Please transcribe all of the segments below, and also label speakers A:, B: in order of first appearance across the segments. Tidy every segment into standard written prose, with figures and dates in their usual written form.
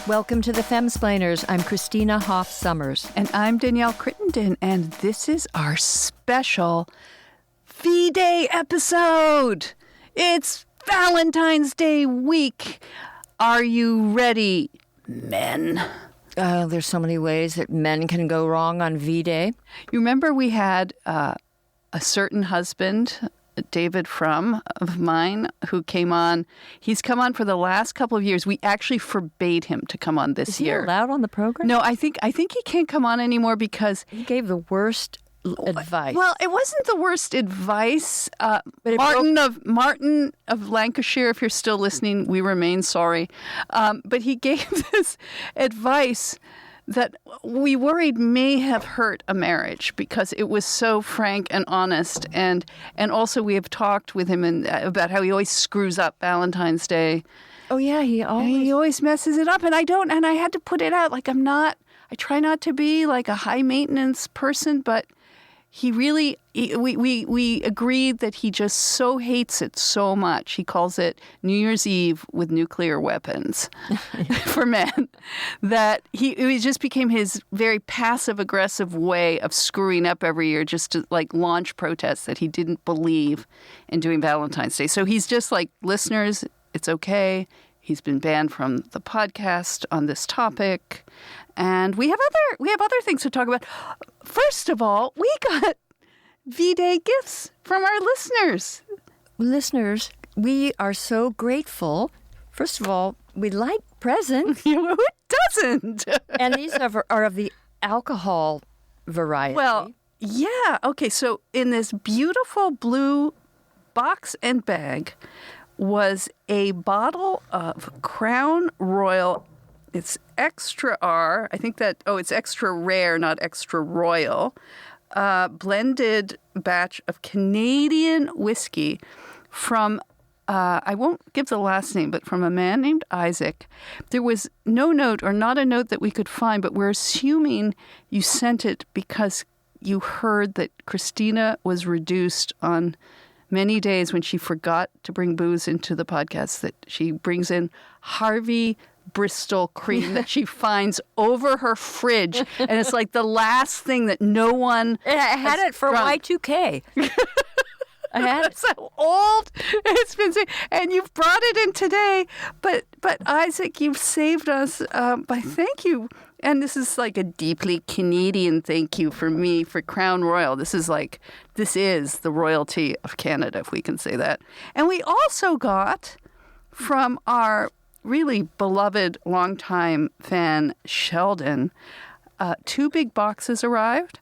A: Welcome to the Femsplainers. I'm Christina Hoff-Summers.
B: And I'm Danielle Crittenden, and this is our special V-Day episode. It's Valentine's Day week. Are you ready, men?
A: There's so many ways that men can go wrong on V-Day.
B: You remember we had a certain husband, David Frum of mine, who came on. He's come on for the last couple of years. We actually forbade him to come on this year.
A: Is he allowed on the program?
B: No, I think he can't come on anymore because
A: he gave the worst advice.
B: Well, it wasn't the worst advice.
A: But
B: Martin of Lancashire, if you're still listening, we remain sorry. But he gave this advice that we worried may have hurt a marriage because it was so frank and honest. And also we have talked with him about how he always screws up Valentine's Day.
A: Oh, yeah, he
B: always messes it up. And I had to put it out. Like, I try not to be like a high maintenance person, but we agreed that he just so hates it so much. He calls it New Year's Eve with nuclear weapons for men, that it just became his very passive-aggressive way of screwing up every year just to like launch protests that he didn't believe in doing Valentine's Day. So he's just like, listeners, it's okay. He's been banned from the podcast on this topic. And we have other things to talk about. First of all, we got V-Day gifts from our listeners.
A: Listeners, we are so grateful. First of all, we like presents.
B: Who doesn't?
A: And these are of the alcohol variety.
B: Well, yeah. Okay, so in this beautiful blue box and bag was a bottle of Crown Royal. It's extra R. I think it's extra rare, not extra royal. Blended batch of Canadian whiskey from, I won't give the last name, but from a man named Isaac. There was no note or not a note that we could find, but we're assuming you sent it because you heard that Christina was reduced on many days when she forgot to bring booze into the podcast, that she brings in Harvey Bristol cream that she finds over her fridge, and it's like the last thing that no one.
A: I had it for Y2K. I had it.
B: So old it's been, and you've brought it in today. But Isaac, you've saved us by thank you. And this is like a deeply Canadian thank you for me for Crown Royal. This is the royalty of Canada, if we can say that. And we also got from our really beloved longtime fan Sheldon, 2 big boxes arrived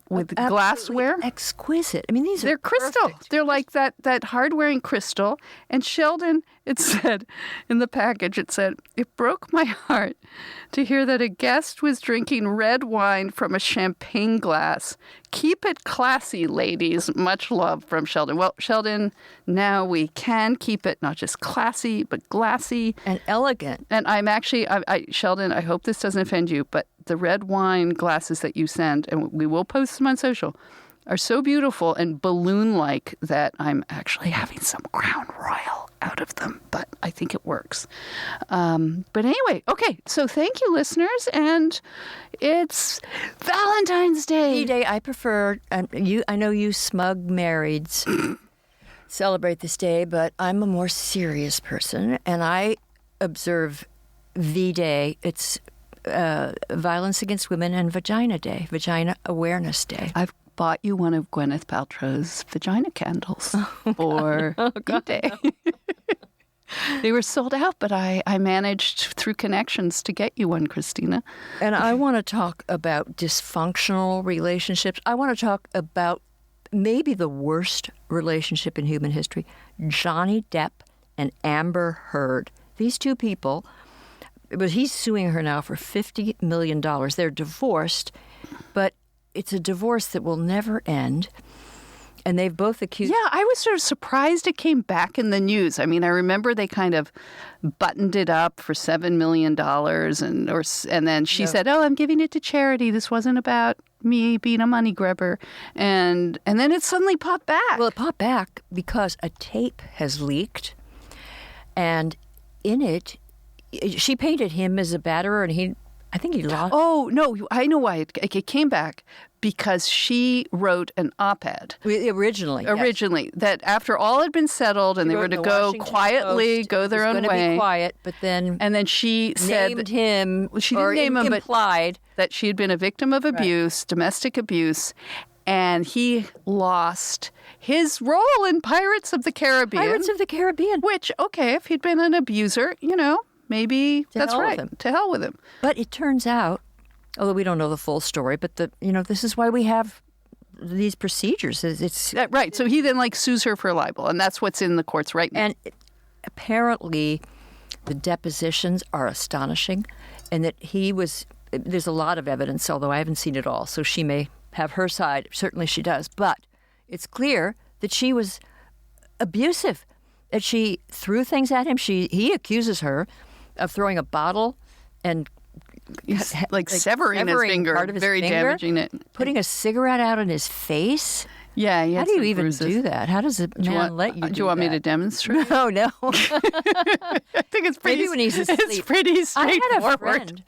B: with glassware.
A: Exquisite. I mean, they're
B: crystal.
A: Perfect.
B: They're like that hard-wearing crystal. And Sheldon, it said in the package, it broke my heart to hear that a guest was drinking red wine from a champagne glass. Keep it classy, ladies. Much love from Sheldon. Well, Sheldon, now we can keep it not just classy, but glassy.
A: And elegant.
B: And I'm actually, Sheldon, I hope this doesn't offend you, but the red wine glasses that you send, and we will post them on social, are so beautiful and balloon-like that I'm actually having some Crown Royal out of them, but I think it works. But anyway, okay, so thank you, listeners, and it's Valentine's Day.
A: V-Day, I prefer, I know you smug marrieds celebrate this day, but I'm a more serious person, and I observe V-Day. It's Violence Against Women and Vagina Day, Vagina Awareness Day.
B: I've bought you one of Gwyneth Paltrow's vagina candles for V-Day. They were sold out, but I managed through connections to get you one, Christina.
A: And I want to talk about dysfunctional relationships. I want to talk about maybe the worst relationship in human history, Johnny Depp and Amber Heard. These two people, but he's suing her now for $50 million. They're divorced, but it's a divorce that will never end. And they've both accused...
B: Yeah, I was sort of surprised it came back in the news. I mean, I remember they kind of buttoned it up for $7 million, and then she said, "Oh, I'm giving it to charity. This wasn't about me being a money grabber." And then it suddenly popped back.
A: Well, it popped back because a tape has leaked, and in it, she painted him as a batterer, and I think he lost.
B: Oh, no, I know why it came back. Because she wrote an op-ed.
A: Originally,
B: that after all had been settled and they were to go quietly, go their own way.
A: Going to be quiet, but then
B: she said
A: named him.
B: She didn't name him,
A: implied
B: that she had been a victim of abuse, domestic abuse, and he lost his role in Pirates of the Caribbean.
A: Pirates of the Caribbean.
B: Which, okay, if he'd been an abuser, maybe that's right. To hell with him.
A: But it turns out, although we don't know the full story, but this is why we have these procedures. It's
B: right. So he then sues her for libel, and that's what's in the courts right now.
A: And apparently, the depositions are astonishing, and that there's a lot of evidence, although I haven't seen it all. So she may have her side. Certainly, she does. But it's clear that she was abusive. That she threw things at him. He accuses her of throwing a bottle and
B: severing his finger,
A: part of his
B: very
A: finger,
B: damaging it.
A: Putting a cigarette out in his face.
B: Yeah,
A: how do you even do that? How does a man let you do that?
B: Do you want me to demonstrate?
A: No.
B: I think it's pretty.
A: Maybe when he's asleep.
B: It's pretty straightforward.
A: I had a friend,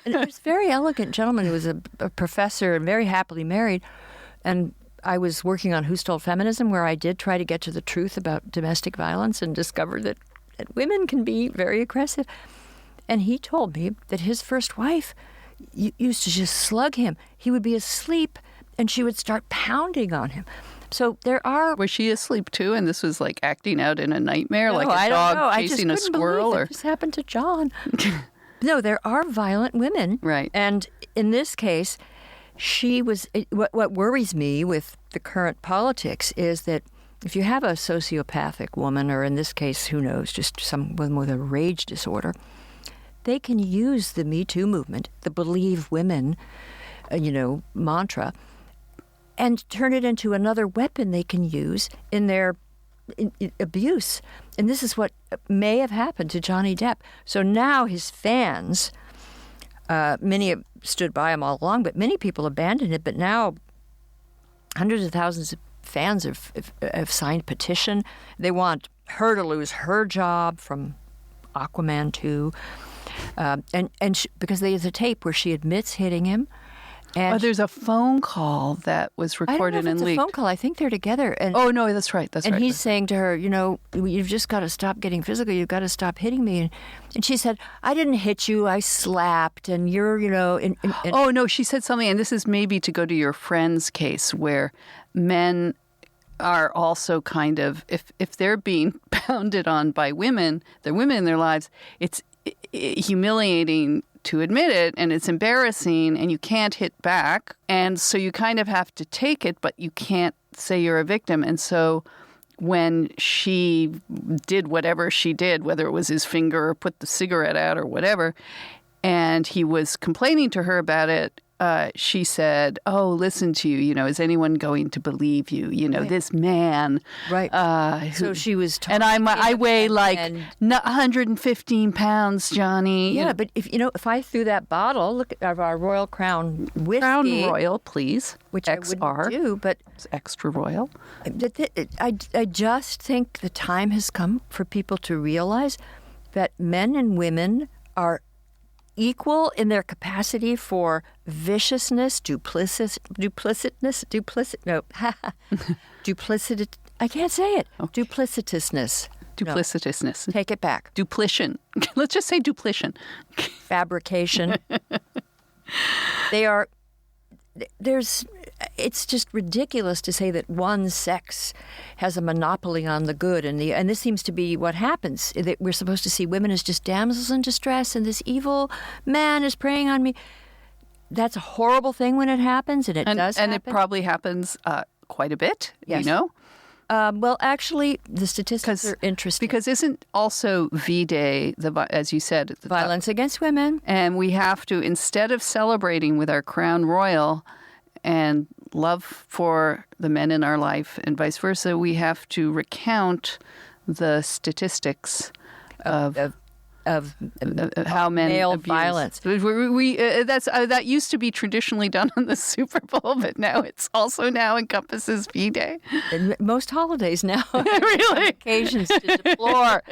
A: and it was a very elegant gentleman who was a professor and very happily married, and I was working on Who Stole Feminism, where I did try to get to the truth about domestic violence and discovered that women can be very aggressive. And he told me that his first wife used to just slug him. He would be asleep, and she would start pounding on him. So there are...
B: Was she asleep, too, and this was acting out in a nightmare, like a dog chasing a squirrel?
A: It just happened to John. No, there are violent women.
B: Right.
A: And in this case, she was... What worries me with the current politics is that if you have a sociopathic woman, or in this case, who knows, just someone with a rage disorder, they can use the Me Too movement, the Believe Women, mantra, and turn it into another weapon they can use in their abuse. And this is what may have happened to Johnny Depp. So now his fans, many have stood by him all along, but many people abandoned it. But now hundreds of thousands of fans have signed a petition. They want her to lose her job from Aquaman 2. Because there's a tape where she admits hitting him. And
B: there's a phone call that was recorded and leaked.
A: I don't know if it's a phone call. I think they're together. And,
B: oh, no, that's right.
A: And he's saying to her, you've just got to stop getting physical. You've got to stop hitting me. And she said, I didn't hit you. I slapped. And you're,
B: Oh, no, she said something. And this is maybe to go to your friend's case where men are also kind of, if they're being pounded on by women, the women in their lives, it's humiliating to admit it, and it's embarrassing, and you can't hit back, and so you kind of have to take it, but you can't say you're a victim. And so when she did whatever she did, whether it was his finger or put the cigarette out or whatever, and he was complaining to her about it, she said, "Oh, listen to you. Is anyone going to believe you? Right. This man."
A: Right. So she was talking.
B: And I weigh 115 pounds, Johnny.
A: Yeah, but if I threw that bottle, look at our Royal Crown whiskey.
B: Crown Royal, please.
A: Which
B: XR.
A: I wouldn't do, but
B: it's extra royal.
A: I just think the time has come for people to realize that men and women are equal in their capacity for viciousness, duplicity. I can't say it. Okay. Duplicitousness.
B: No.
A: Take it back.
B: Duplition. Let's just say duplition.
A: Fabrication. It's just ridiculous to say that one sex has a monopoly on the good, and this seems to be what happens. That we're supposed to see women as just damsels in distress, and this evil man is preying on me. That's a horrible thing when it happens, and it does happen.
B: And it probably happens quite a bit,
A: yes. Well, actually, the statistics are interesting.
B: Because isn't also V-Day, as you said...
A: Violence against women.
B: And we have to, instead of celebrating with our Crown Royal and love for the men in our life and vice versa, we have to recount the statistics of how men
A: male
B: abuse.
A: Violence.
B: That used to be traditionally done on the Super Bowl, but now it's also now encompasses V-Day.
A: And most holidays now.
B: Really?
A: Occasions to deplore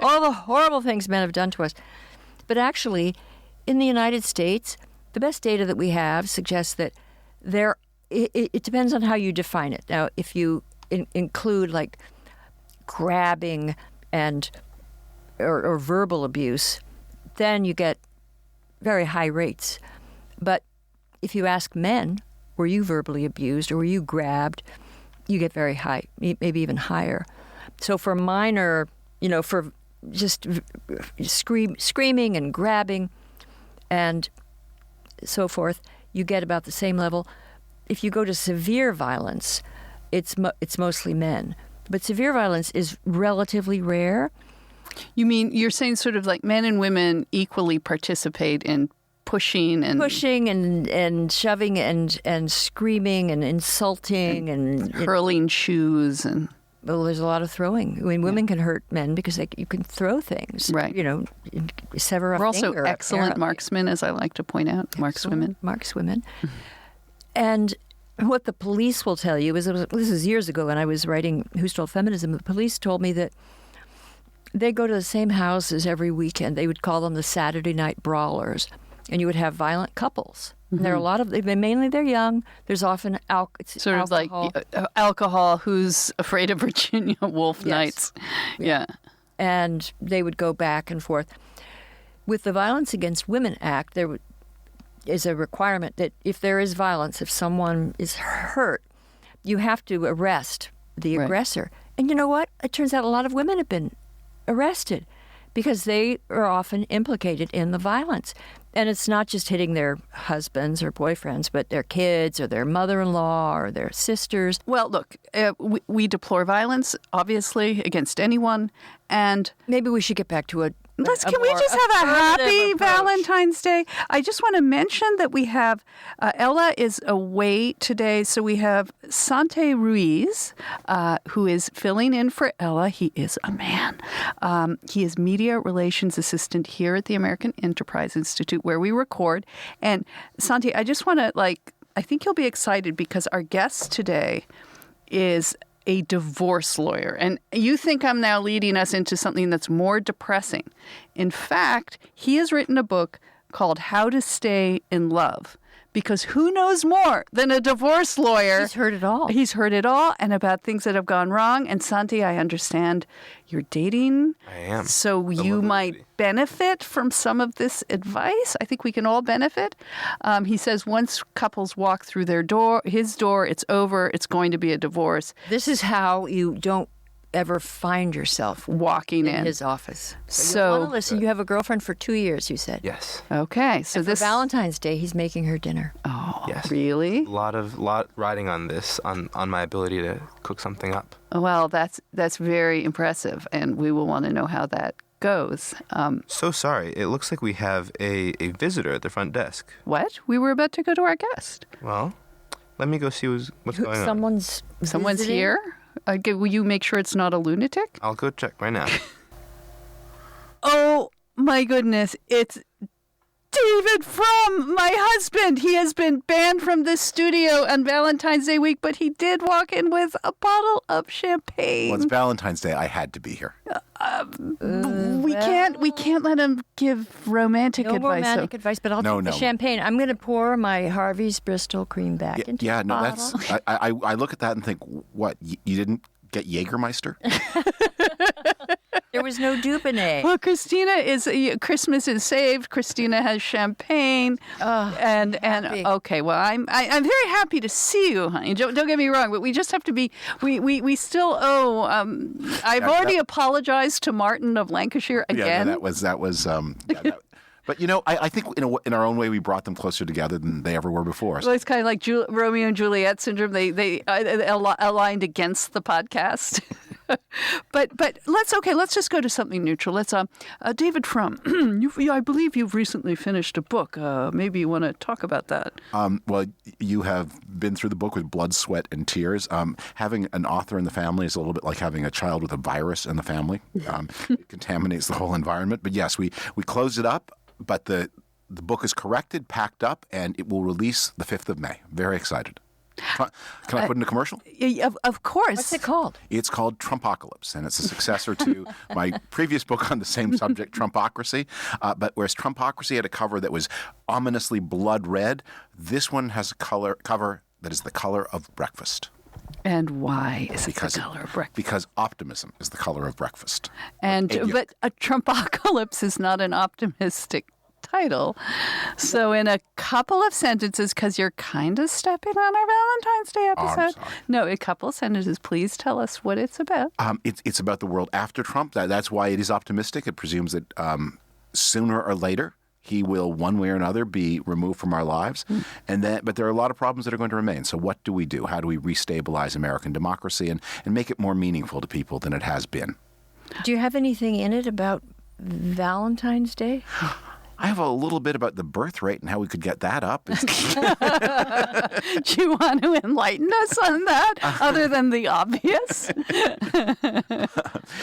A: all the horrible things men have done to us. But actually, in the United States, the best data that we have suggests that it depends on how you define it. Now, if you include like grabbing and or verbal abuse, then you get very high rates. But if you ask men, were you verbally abused or were you grabbed, you get very high, maybe even higher. So for minor, for just screaming and grabbing and so forth, you get about the same level. If you go to severe violence, it's mostly men. But severe violence is relatively rare.
B: You mean you're saying sort of like men and women equally participate in pushing and
A: shoving and screaming and insulting and
B: hurling shoes and.
A: Well, there's a lot of throwing. I mean, women can hurt men because you can throw things.
B: Right.
A: Sever a
B: We're
A: finger.
B: also excellent
A: apparently.
B: Marksmen, as I like to point out. Markswomen.
A: Markswomen. And what the police will tell you is, this is years ago when I was writing Who Stole Feminism, the police told me that they go to the same houses every weekend. They would call them the Saturday night brawlers. And you would have violent couples. And there are a lot of, mainly they're young. There's often
B: sort of
A: alcohol.
B: like alcohol, who's afraid of Virginia Woolf nights. Yeah.
A: And they would go back and forth. With the Violence Against Women Act, there is a requirement that if there is violence, if someone is hurt, you have to arrest the aggressor. And you know what? It turns out a lot of women have been arrested because they are often implicated in the violence. And it's not just hitting their husbands or boyfriends, but their kids or their mother-in-law or their sisters.
B: Well, look, we deplore violence, obviously, against anyone. And
A: maybe we should get back to can we
B: just have a happy Valentine's Day? I just want to mention that we have, Ella is away today, so we have Sante Ruiz, who is filling in for Ella. He is a man. He is media relations assistant here at the American Enterprise Institute, where we record. And Sante, I just want to, I think you'll be excited because our guest today is a divorce lawyer. And you think I'm now leading us into something that's more depressing. In fact, he has written a book called How to Stay in Love. Because who knows more than a divorce lawyer?
A: He's heard it all.
B: He's heard it all and about things that have gone wrong. And Santi, I understand you're dating.
C: I am.
B: So you might benefit from some of this advice. I think we can all benefit. He says once couples walk through his door, it's over. It's going to be a divorce.
A: This is how you don't ever find yourself
B: walking
A: in his office.
B: So
A: you want to listen. You have a girlfriend for 2 years, you said.
C: Yes.
B: Okay. So
A: and for Valentine's Day, he's making her dinner.
B: Oh,
C: yes.
B: Really?
C: A lot riding on this, on my ability to cook something up.
B: Well, that's very impressive, and we will want to know how that goes.
C: So sorry. It looks like we have a visitor at the front desk.
B: What? We were about to go to our guest.
C: Well, let me go see what's going on.
A: Someone's visiting?
B: Here? Will you make sure it's not a lunatic?
C: I'll go check right now.
B: Oh, my goodness. It's David Frum, my husband. He has been banned from this studio on Valentine's Day week, but he did walk in with a bottle of champagne.
D: Well, it's Valentine's Day. I had to be here.
B: We can't let him give romantic advice.
A: No romantic advice, but I'll take the champagne. I'm going to pour my Harvey's Bristol cream back into the bottle.
D: That's. I look at that and think, what? You didn't get Jägermeister?
A: There was no Dubonnet.
B: Well, Christmas is saved. Christina has champagne, and okay. Well, I'm very happy to see you, honey. Don't get me wrong, but we just have to be. We still owe. I've already apologized to Martin of Lancashire again.
D: Yeah, that was. But I think in our own way we brought them closer together than they ever were before.
B: Well, it's kind of like Romeo and Juliet syndrome. They aligned against the podcast. But let's just go to something neutral. Let's David Frum, I believe you've recently finished a book. Maybe you want to talk about that.
D: Well, you have been through the book with blood, sweat, and tears. Having an author in the family is a little bit like having a child with a virus in the family. It contaminates the whole environment. But yes, we closed it up. But the book is corrected, packed up, and it will release the 5th of May. Very excited. Can I put in a commercial?
B: Of course.
A: What's it called?
D: It's called Trumpocalypse, and it's a successor to my previous book on the same subject, Trumpocracy. But whereas Trumpocracy had a cover that was ominously blood red, this one has a cover that is the color of breakfast.
B: And why is it the color of breakfast?
D: Because optimism is the color of breakfast.
B: But a Trumpocalypse is not an optimistic title. So in a couple of sentences, because you're kind of stepping on our Valentine's Day episode.
D: I'm sorry.
B: No, a couple of sentences. Please tell us what it's about.
D: It's about the world after Trump. That's why it is optimistic. It presumes that sooner or later he will, one way or another, be removed from our lives. But there are a lot of problems that are going to remain. So what do we do? How do we restabilize American democracy and make it more meaningful to people than it has been?
A: Do you have anything in it about Valentine's Day?
D: I have a little bit about the birth rate and how we could get that up.
B: Do you want to enlighten us on that, other than the obvious?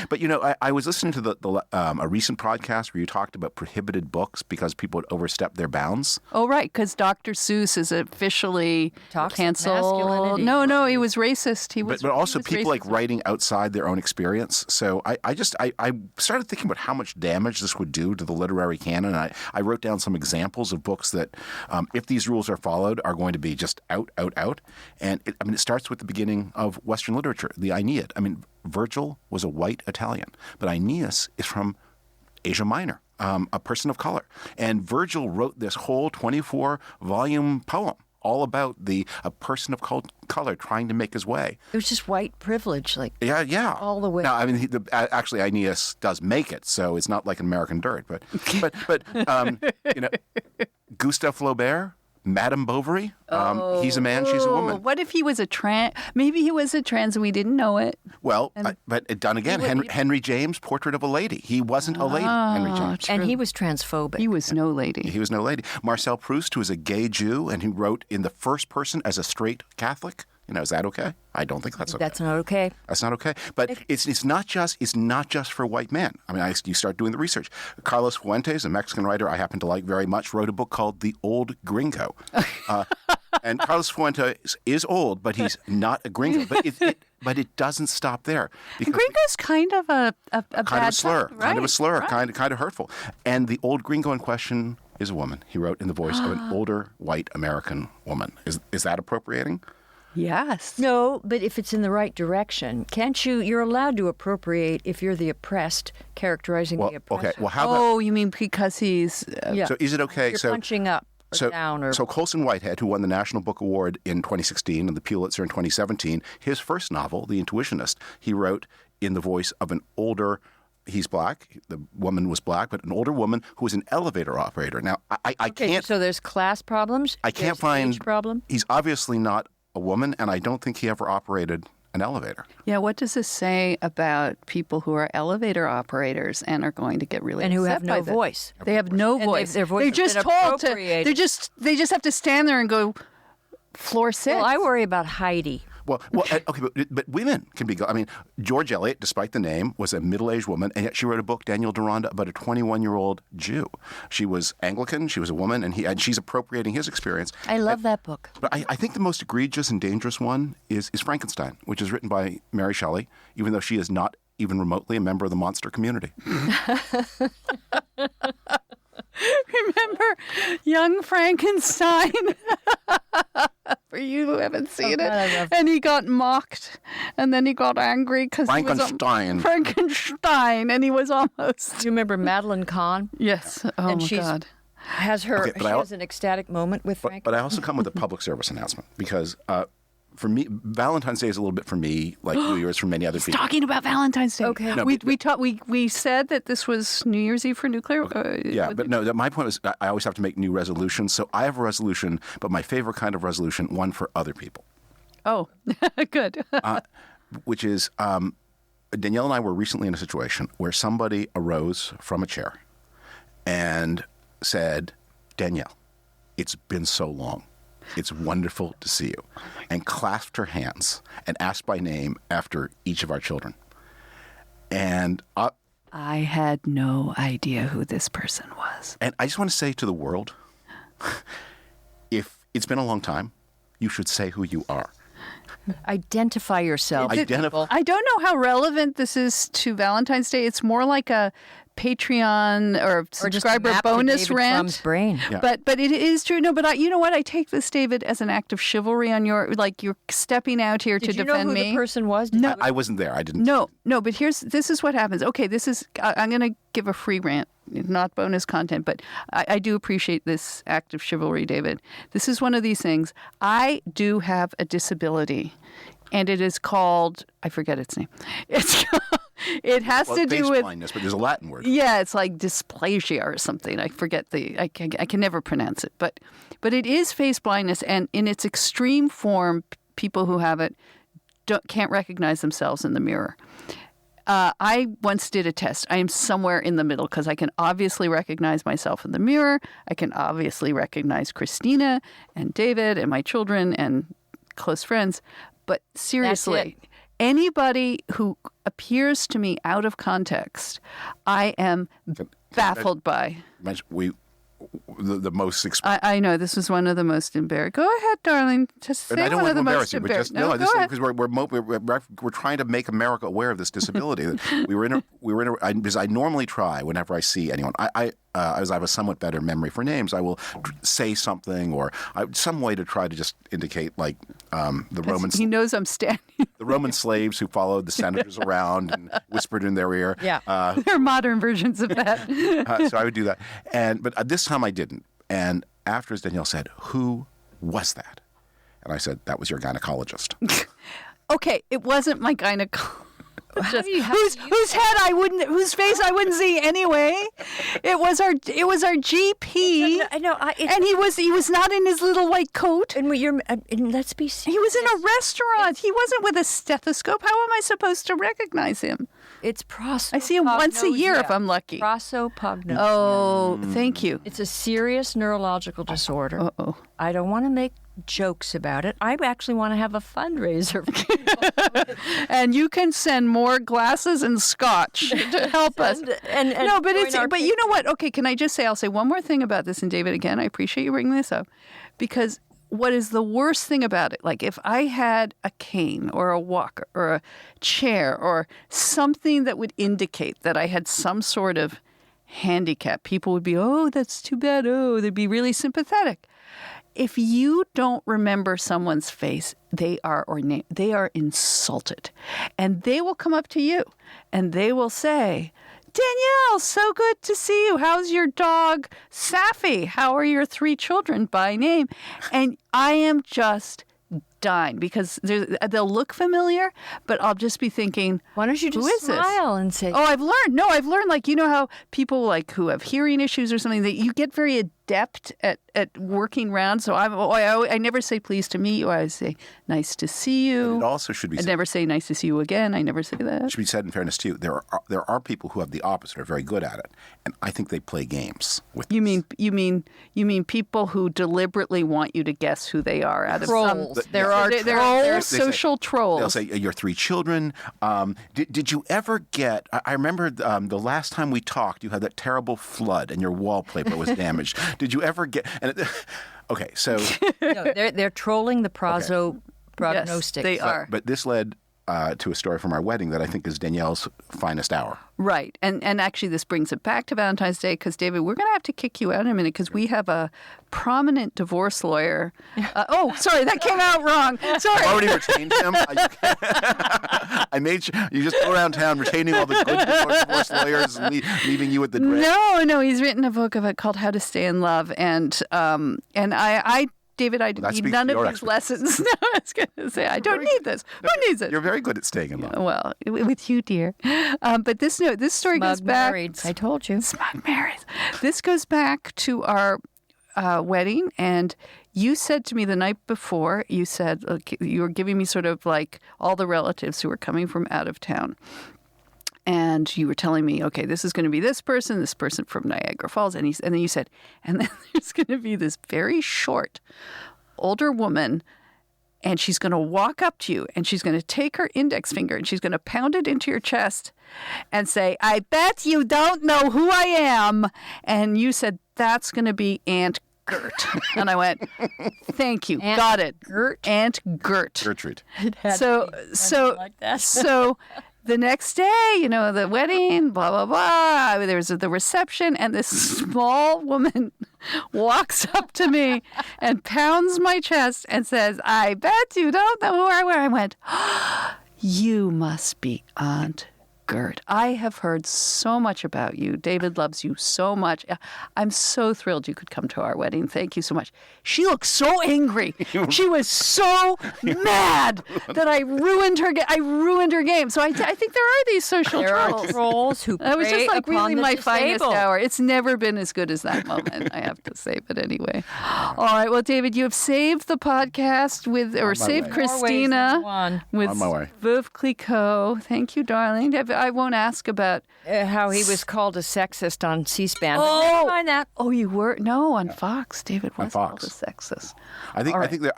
D: But, I was listening to a recent podcast where you talked about prohibited books because people would overstep their bounds.
B: Oh, right, because Dr. Seuss is officially
A: Toxic
B: canceled.
A: masculinity.
B: No, he was racist.
D: But also people like
B: racist.
D: writing outside their own experience. So I started thinking about how much damage this would do to the literary canon. I wrote down some examples of books that, if these rules are followed, are going to be just out. And it starts with the beginning of Western literature, the Aeneid. Virgil was a white Italian, but Aeneas is from Asia Minor, a person of color. And Virgil wrote this whole 24-volume poem all about a person of color trying to make his way.
A: It was just white privilege,
D: Yeah.
A: all the way.
D: Now, actually, Aeneas does make it, so it's not like an American Dirt. But Gustave Flaubert, Madame Bovary, he's a man, she's a woman.
B: What if he was a trans? Maybe he was a trans and we didn't know it.
D: Well, but done again, Henry James, Portrait of a Lady. He wasn't a lady, Henry James.
A: And he was transphobic.
B: He was no lady.
D: He was no lady. Marcel Proust, who was a gay Jew and who wrote in the first person as a straight Catholic. Is that okay? I don't think that's okay.
A: That's not okay.
D: That's not okay. But it's not just for white men. You start doing the research. Carlos Fuentes, a Mexican writer I happen to like very much, wrote a book called The Old Gringo. And Carlos Fuentes is old, but he's not a gringo. But it doesn't stop there.
B: Gringo's kind of a
D: kind of a slur,
B: right,
D: kind of a slur,
B: right.
D: kind of hurtful. And the old gringo in question is a woman. He wrote in the voice of an older white American woman. Is that appropriating?
B: Yes.
A: No, but if it's in the right direction, can't you? You're allowed to appropriate if you're the oppressed, characterizing the oppressor.
D: Okay. Well, how about?
B: Oh, you mean because he's?
A: Yeah.
D: So is it okay?
A: You're punching up or down or.
D: So Colson Whitehead, who won the National Book Award in 2016 and the Pulitzer in 2017, his first novel, The Intuitionist, he wrote in the voice of an older. He's black. The woman was black, but an older woman who was an elevator operator. Now, I can't.
A: So there's class problems.
D: I can't
A: there's
D: find.
A: Age problem.
D: He's obviously not a woman, and I don't think he ever operated an elevator.
B: Yeah, what does this say about people who are elevator operators and are going to get really
A: And who
B: upset
A: have no
B: by this?
A: voice.
B: They have no
A: And
B: voice.
A: their voice
B: They're
A: has
B: just
A: been
B: told to.
A: appropriated.
B: They just have to stand there and go, floor 6.
A: Well, I worry about Heidi.
D: Well, okay, but women can be. George Eliot, despite the name, was a middle-aged woman, and yet she wrote a book, Danielle Deronda, about a 21-year-old Jew. She was Anglican, she was a woman, and she's appropriating his experience.
A: I love that book.
D: But I think the most egregious and dangerous one is Frankenstein, which is written by Mary Shelley, even though she is not even remotely a member of the monster community.
B: Remember Young Frankenstein? For you who haven't seen it. And he got mocked, and then he got angry because
D: Frankenstein.
B: Frankenstein, and he was almost.
A: Do you remember Madeline Kahn?
B: Yes. Oh,
A: And
B: my
A: she's-
B: God.
A: Has an ecstatic moment with Frank.
D: But I also come with a public service announcement because for me, Valentine's Day is a little bit for me like New Year's for many other people.
B: Talking about Valentine's Day.
A: Okay.
D: No,
B: we said that this was New Year's Eve for nuclear.
D: Yeah, but no, my point was I always have to make new resolutions. So I have a resolution, but my favorite kind of resolution, one for other people.
B: Oh, good.
D: Which is Danielle and I were recently in a situation where somebody arose from a chair and said, Danielle, it's been so long. It's wonderful to see you. And clasped her hands and asked by name after each of our children. And
B: I had no idea who this person was.
D: And I just want to say to the world, if it's been a long time, You should say who you are.
A: Identify yourself.
D: Identify.
B: I don't know how relevant this is to Valentine's Day. It's more like a Patreon or subscriber bonus rant.
A: Brain.
D: Yeah.
B: But it is true. No, but you know what? I take this, David, as an act of chivalry on your, like, you're stepping out here to
A: Did you
B: defend
A: know who
B: me.
A: the person was?
B: No.
D: I wasn't there. I didn't.
B: No, but this is what happens. Okay, I'm going to give a free rant, not bonus content, but I do appreciate this act of chivalry, David. This is one of these things. I do have a disability, and it is called, I forget its name. It has to do
D: face
B: with
D: blindness, but there's a Latin word.
B: Yeah, it's like dysplasia or something. I forget I can never pronounce it, but it is face blindness, and in its extreme form, people who have it can't recognize themselves in the mirror. I once did a test. I am somewhere in the middle because I can obviously recognize myself in the mirror. I can obviously recognize Christina and David and my children and close friends. But seriously, anybody who appears to me out of context, I am baffled by.
D: The most.
B: I know this was one of the most embarrassing. Go ahead, darling. Just say
D: and I don't
B: one
D: want
B: of
D: to
B: the
D: embarrass
B: most
D: you, but just
B: embarrassing.
D: no, because we're trying to make America aware of this disability. Because I normally try whenever I see anyone. As I have a somewhat better memory for names, I will say something or some way to try to just indicate, like the Romans.
B: He knows I'm standing.
D: The Roman slaves who followed the senators around and whispered in their ear.
A: Yeah,
B: there are modern versions of that.
D: So I would do that, but this time I didn't. And after, as Danielle said, "Who was that?" And I said, "That was your gynecologist."
B: Okay, it wasn't my gynecologist.
A: Whose
B: whose face I wouldn't see anyway. It was our GP.
A: I know.
B: And he was not in his little white coat.
A: And let's be serious.
B: He was in a restaurant. He wasn't with a stethoscope. How am I supposed to recognize him?
A: It's prosopagnosia.
B: I see him once a year if I'm lucky.
A: Prosopagnosia.
B: Oh, thank you.
A: It's a serious neurological disorder.
B: Uh-oh.
A: I don't want to make jokes about it. I actually want to have a fundraiser for people.
B: And you can send more glasses and scotch to help us.
A: And
B: no, but you know what? Okay, can I just say, I'll say one more thing about this. And David, again, I appreciate you bringing this up, because what is the worst thing about it? Like, if I had a cane or a walker or a chair or something that would indicate that I had some sort of handicap, people would be, "Oh, that's too bad. Oh," they'd be really sympathetic. If you don't remember someone's face, they are insulted. And they will come up to you and they will say, "Danielle, so good to see you. How's your dog, Safi? How are your 3 children by name?" And I am just dying because they'll look familiar, but I'll just be thinking,
A: why don't you just smile and say,
B: "Oh, I've learned, like, you know how people like who have hearing issues or something, that you get very adept at working around. So I never say pleased to meet you. I always say nice to see you.
D: But it also should be
B: I
D: said,
B: never say nice to see you again. I never say that.
D: It should be said, in fairness to you, there are people who have the opposite, are very good at it, and I think they play games with
B: You
D: this.
B: mean people who deliberately want you to guess who they are out of
A: Trolls.
B: some.
A: There are trolls.
B: They're social trolls.
D: They'll say, "Your 3 children. Did you ever get?" I remember the last time we talked, you had that terrible flood and your wallpaper was damaged. Did you ever get? Okay, so
A: No, they're trolling the prognostic.
B: Yes, they are.
D: But this led to a story from our wedding that I think is Danielle's finest hour.
B: Right. And actually this brings it back to Valentine's Day because, David, we're going to have to kick you out in a minute because we have a prominent divorce lawyer. Sorry, that came out wrong. Sorry.
D: I've already retained him. I made sure you just go around town retaining all the good divorce lawyers and leaving you at the dread.
B: No, he's written a book called How to Stay in Love. And David, I need none of these lessons. No, I was going to say, I don't need this. Who needs it?
D: You're very good at staying in love.
B: Well, with you, dear. But this story goes back.
A: Marrieds, I told you.
B: Smug marrieds. This goes back to our wedding, and you said to me the night before, you said, you were giving me sort of like all the relatives who were coming from out of town. And you were telling me, okay, this is going to be this person from Niagara Falls. And then you said, and then there's going to be this very short, older woman, and she's going to walk up to you, and she's going to take her index finger, and she's going to pound it into your chest and say, "I bet you don't know who I am." And you said, "That's going to be Aunt Gert. And I went, thank you.
A: Aunt
B: Got it.
A: Gert?
B: Aunt Gert.
D: Gertrude.
B: So
A: like that.
B: so the next day, the wedding, blah, blah, blah. There was the reception, and this small woman walks up to me and pounds my chest and says, I bet you don't know who I were. I went, you must be Aunt Gert. I have heard so much about you. David loves you so much. I'm so thrilled you could come to our wedding. Thank you so much. She looked so angry. She was so mad that I ruined her. I ruined her game. So I think there are these social
A: There are
B: trolls.
A: trolls who
B: That was
A: prey
B: just like
A: upon
B: really
A: the
B: my finest
A: disabled.
B: hour. It's never been as good as that moment, I have to say. But anyway. All right. Well, David, you have saved the podcast saved
D: way.
B: Christina
A: More ways than one.
B: with
D: On my way.
B: Veuve Clicquot. Thank you, darling. I won't ask about.
A: How he was called a sexist on C-SPAN. But
B: Oh!
A: never mind that.
B: Oh, you were on Fox. David was
D: Fox.
B: called a sexist.
D: I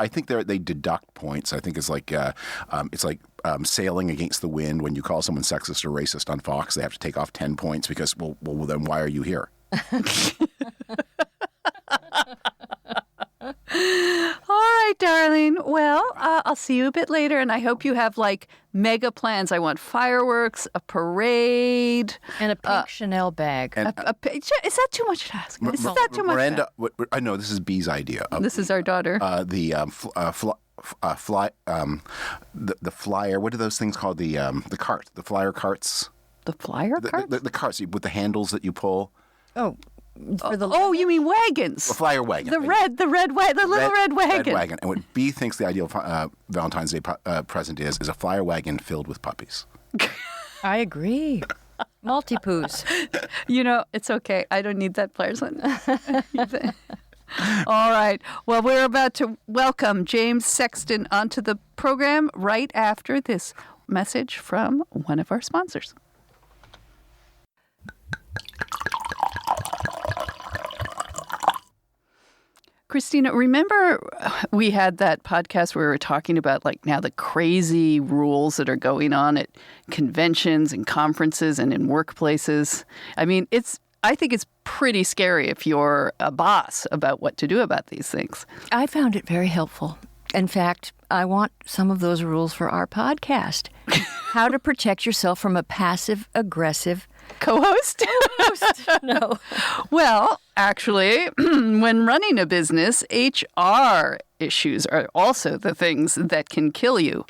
D: think they deduct points. I think it's like sailing against the wind. When you call someone sexist or racist on Fox, they have to take off 10 points because well then why are you here?
B: All right, darling. Well, I'll see you a bit later, and I hope you have like mega plans. I want fireworks, a parade,
A: And a pink Chanel bag.
D: And
B: is that too much to ask? Is that too much?
D: Miranda, I know this is B's idea.
B: This is our daughter.
D: The flyer. What are those things called? The cart. The flyer carts.
B: The flyer cart?
D: The carts with the handles that you pull.
A: Oh, for the
B: Oh, you mean wagons?
D: A flyer wagon.
B: The little red wagon.
D: Red wagon. And what B thinks the ideal Valentine's Day present is a flyer wagon filled with puppies.
A: I agree. Multi-poos.
B: It's okay. I don't need that present. All right. Well, we're about to welcome James Sexton onto the program right after this message from one of our sponsors. Christina, remember we had that podcast where we were talking about now the crazy rules that are going on at conventions and conferences and in workplaces? I mean, I think it's pretty scary if you're a boss about what to do about these things.
A: I found it very helpful. In fact, I want some of those rules for our podcast. How to protect yourself from a passive-aggressive
B: Co-host?
A: No.
B: Well, actually, when running a business, HR issues are also the things that can kill you.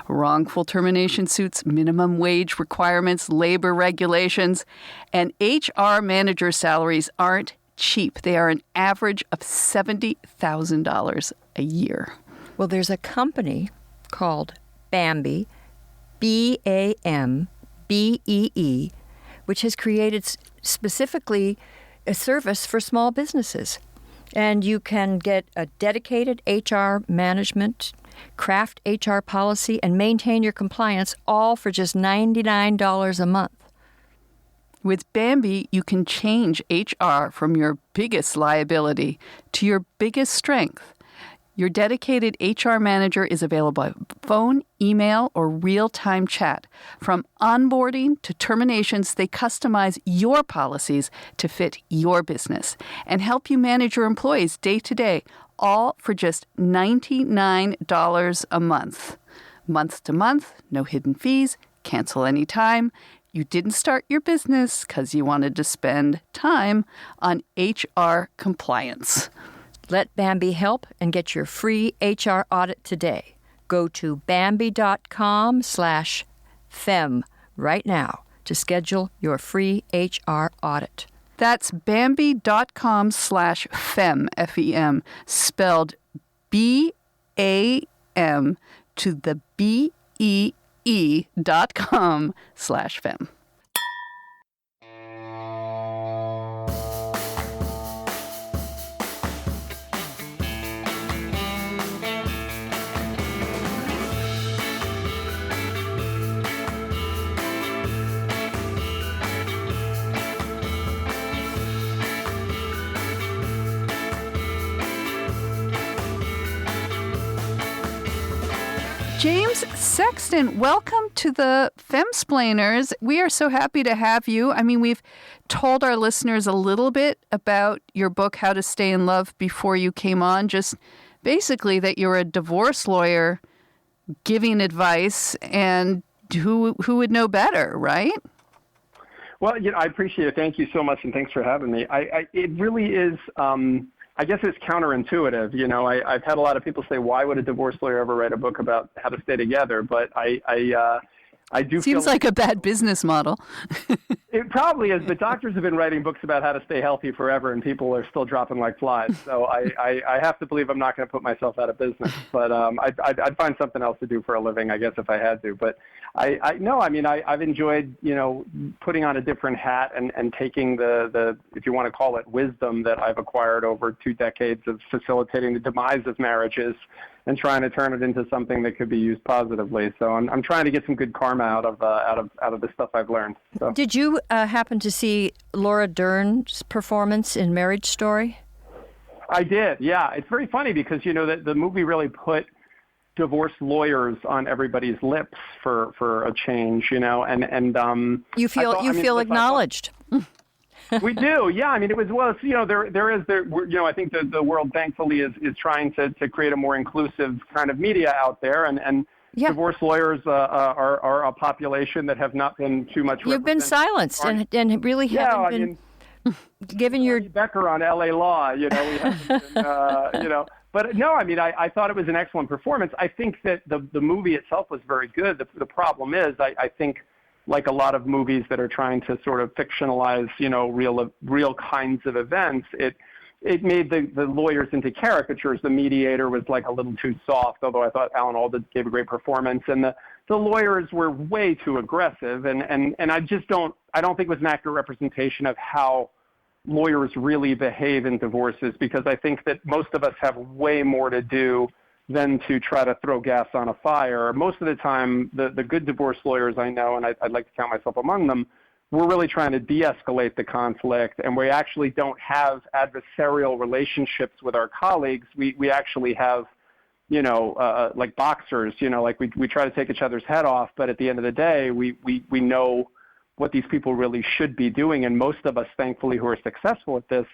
B: Wrongful termination suits, minimum wage requirements, labor regulations, and HR manager salaries aren't cheap. They are an average of $70,000 a year.
A: Well, there's a company called Bambee, BAMBEE, which has created specifically a service for small businesses. And you can get a dedicated HR management, craft HR policy, and maintain your compliance all for just $99 a month.
B: With Bambee, you can change HR from your biggest liability to your biggest strength. Your dedicated HR manager is available by phone, email, or real-time chat. From onboarding to terminations, they customize your policies to fit your business and help you manage your employees day to day, all for just $99 a month. Month to month, no hidden fees, cancel anytime. You didn't start your business because you wanted to spend time on HR compliance.
A: Let Bambee help and get your free HR audit today. Go to Bambee.com/fem right now to schedule your free HR audit.
B: That's Bambee.com/fem, F-E-M, spelled B-A-M to the BEE.com/fem. James Sexton, welcome to the Femsplainers. We are so happy to have you. I mean, we've told our listeners a little bit about your book, How to Stay in Love, before you came on, just basically that you're a divorce lawyer giving advice, and who would know better, right?
E: Well, I appreciate it. Thank you so much, and thanks for having me. It really is, I guess it's counterintuitive. I've had a lot of people say, why would a divorce lawyer ever write a book about how to stay together? But I do
B: Seems
E: feel
B: like a bad business model.
E: It probably is, but doctors have been writing books about how to stay healthy forever, and people are still dropping like flies. So I have to believe I'm not going to put myself out of business. But I'd find something else to do for a living, I guess, if I had to. But I've enjoyed, putting on a different hat and taking the, if you want to call it, wisdom that I've acquired over 2 decades of facilitating the demise of marriages and trying to turn it into something that could be used positively. So I'm trying to get some good karma out of the stuff I've learned. So.
A: Did you happen to see Laura Dern's performance in Marriage Story?
E: I did, yeah. It's very funny because, the movie really put divorce lawyers on everybody's lips for a change, and
A: you feel acknowledged.
E: We do, yeah. I mean, it was I think the world thankfully is trying to create a more inclusive kind of media out there, and yeah. Divorce lawyers are a population that have not been too much.
A: You've been silenced and really haven't been given your
E: Becker on LA Law. We haven't been, But no, I thought it was an excellent performance. I think that the movie itself was very good. The problem is, I think, like a lot of movies that are trying to sort of fictionalize, real kinds of events, it made the lawyers into caricatures. The mediator was like a little too soft, although I thought Alan Alda gave a great performance, and the lawyers were way too aggressive, and I don't think it was an accurate representation of how lawyers really behave in divorces, because I think that most of us have way more to do than to try to throw gas on a fire. Most of the time, the good divorce lawyers I know, and I'd like to count myself among them, we're really trying to de-escalate the conflict, and we actually don't have adversarial relationships with our colleagues. We actually have, like boxers, like we try to take each other's head off, but at the end of the day, we know what these people really should be doing, and most of us, thankfully, who are successful at this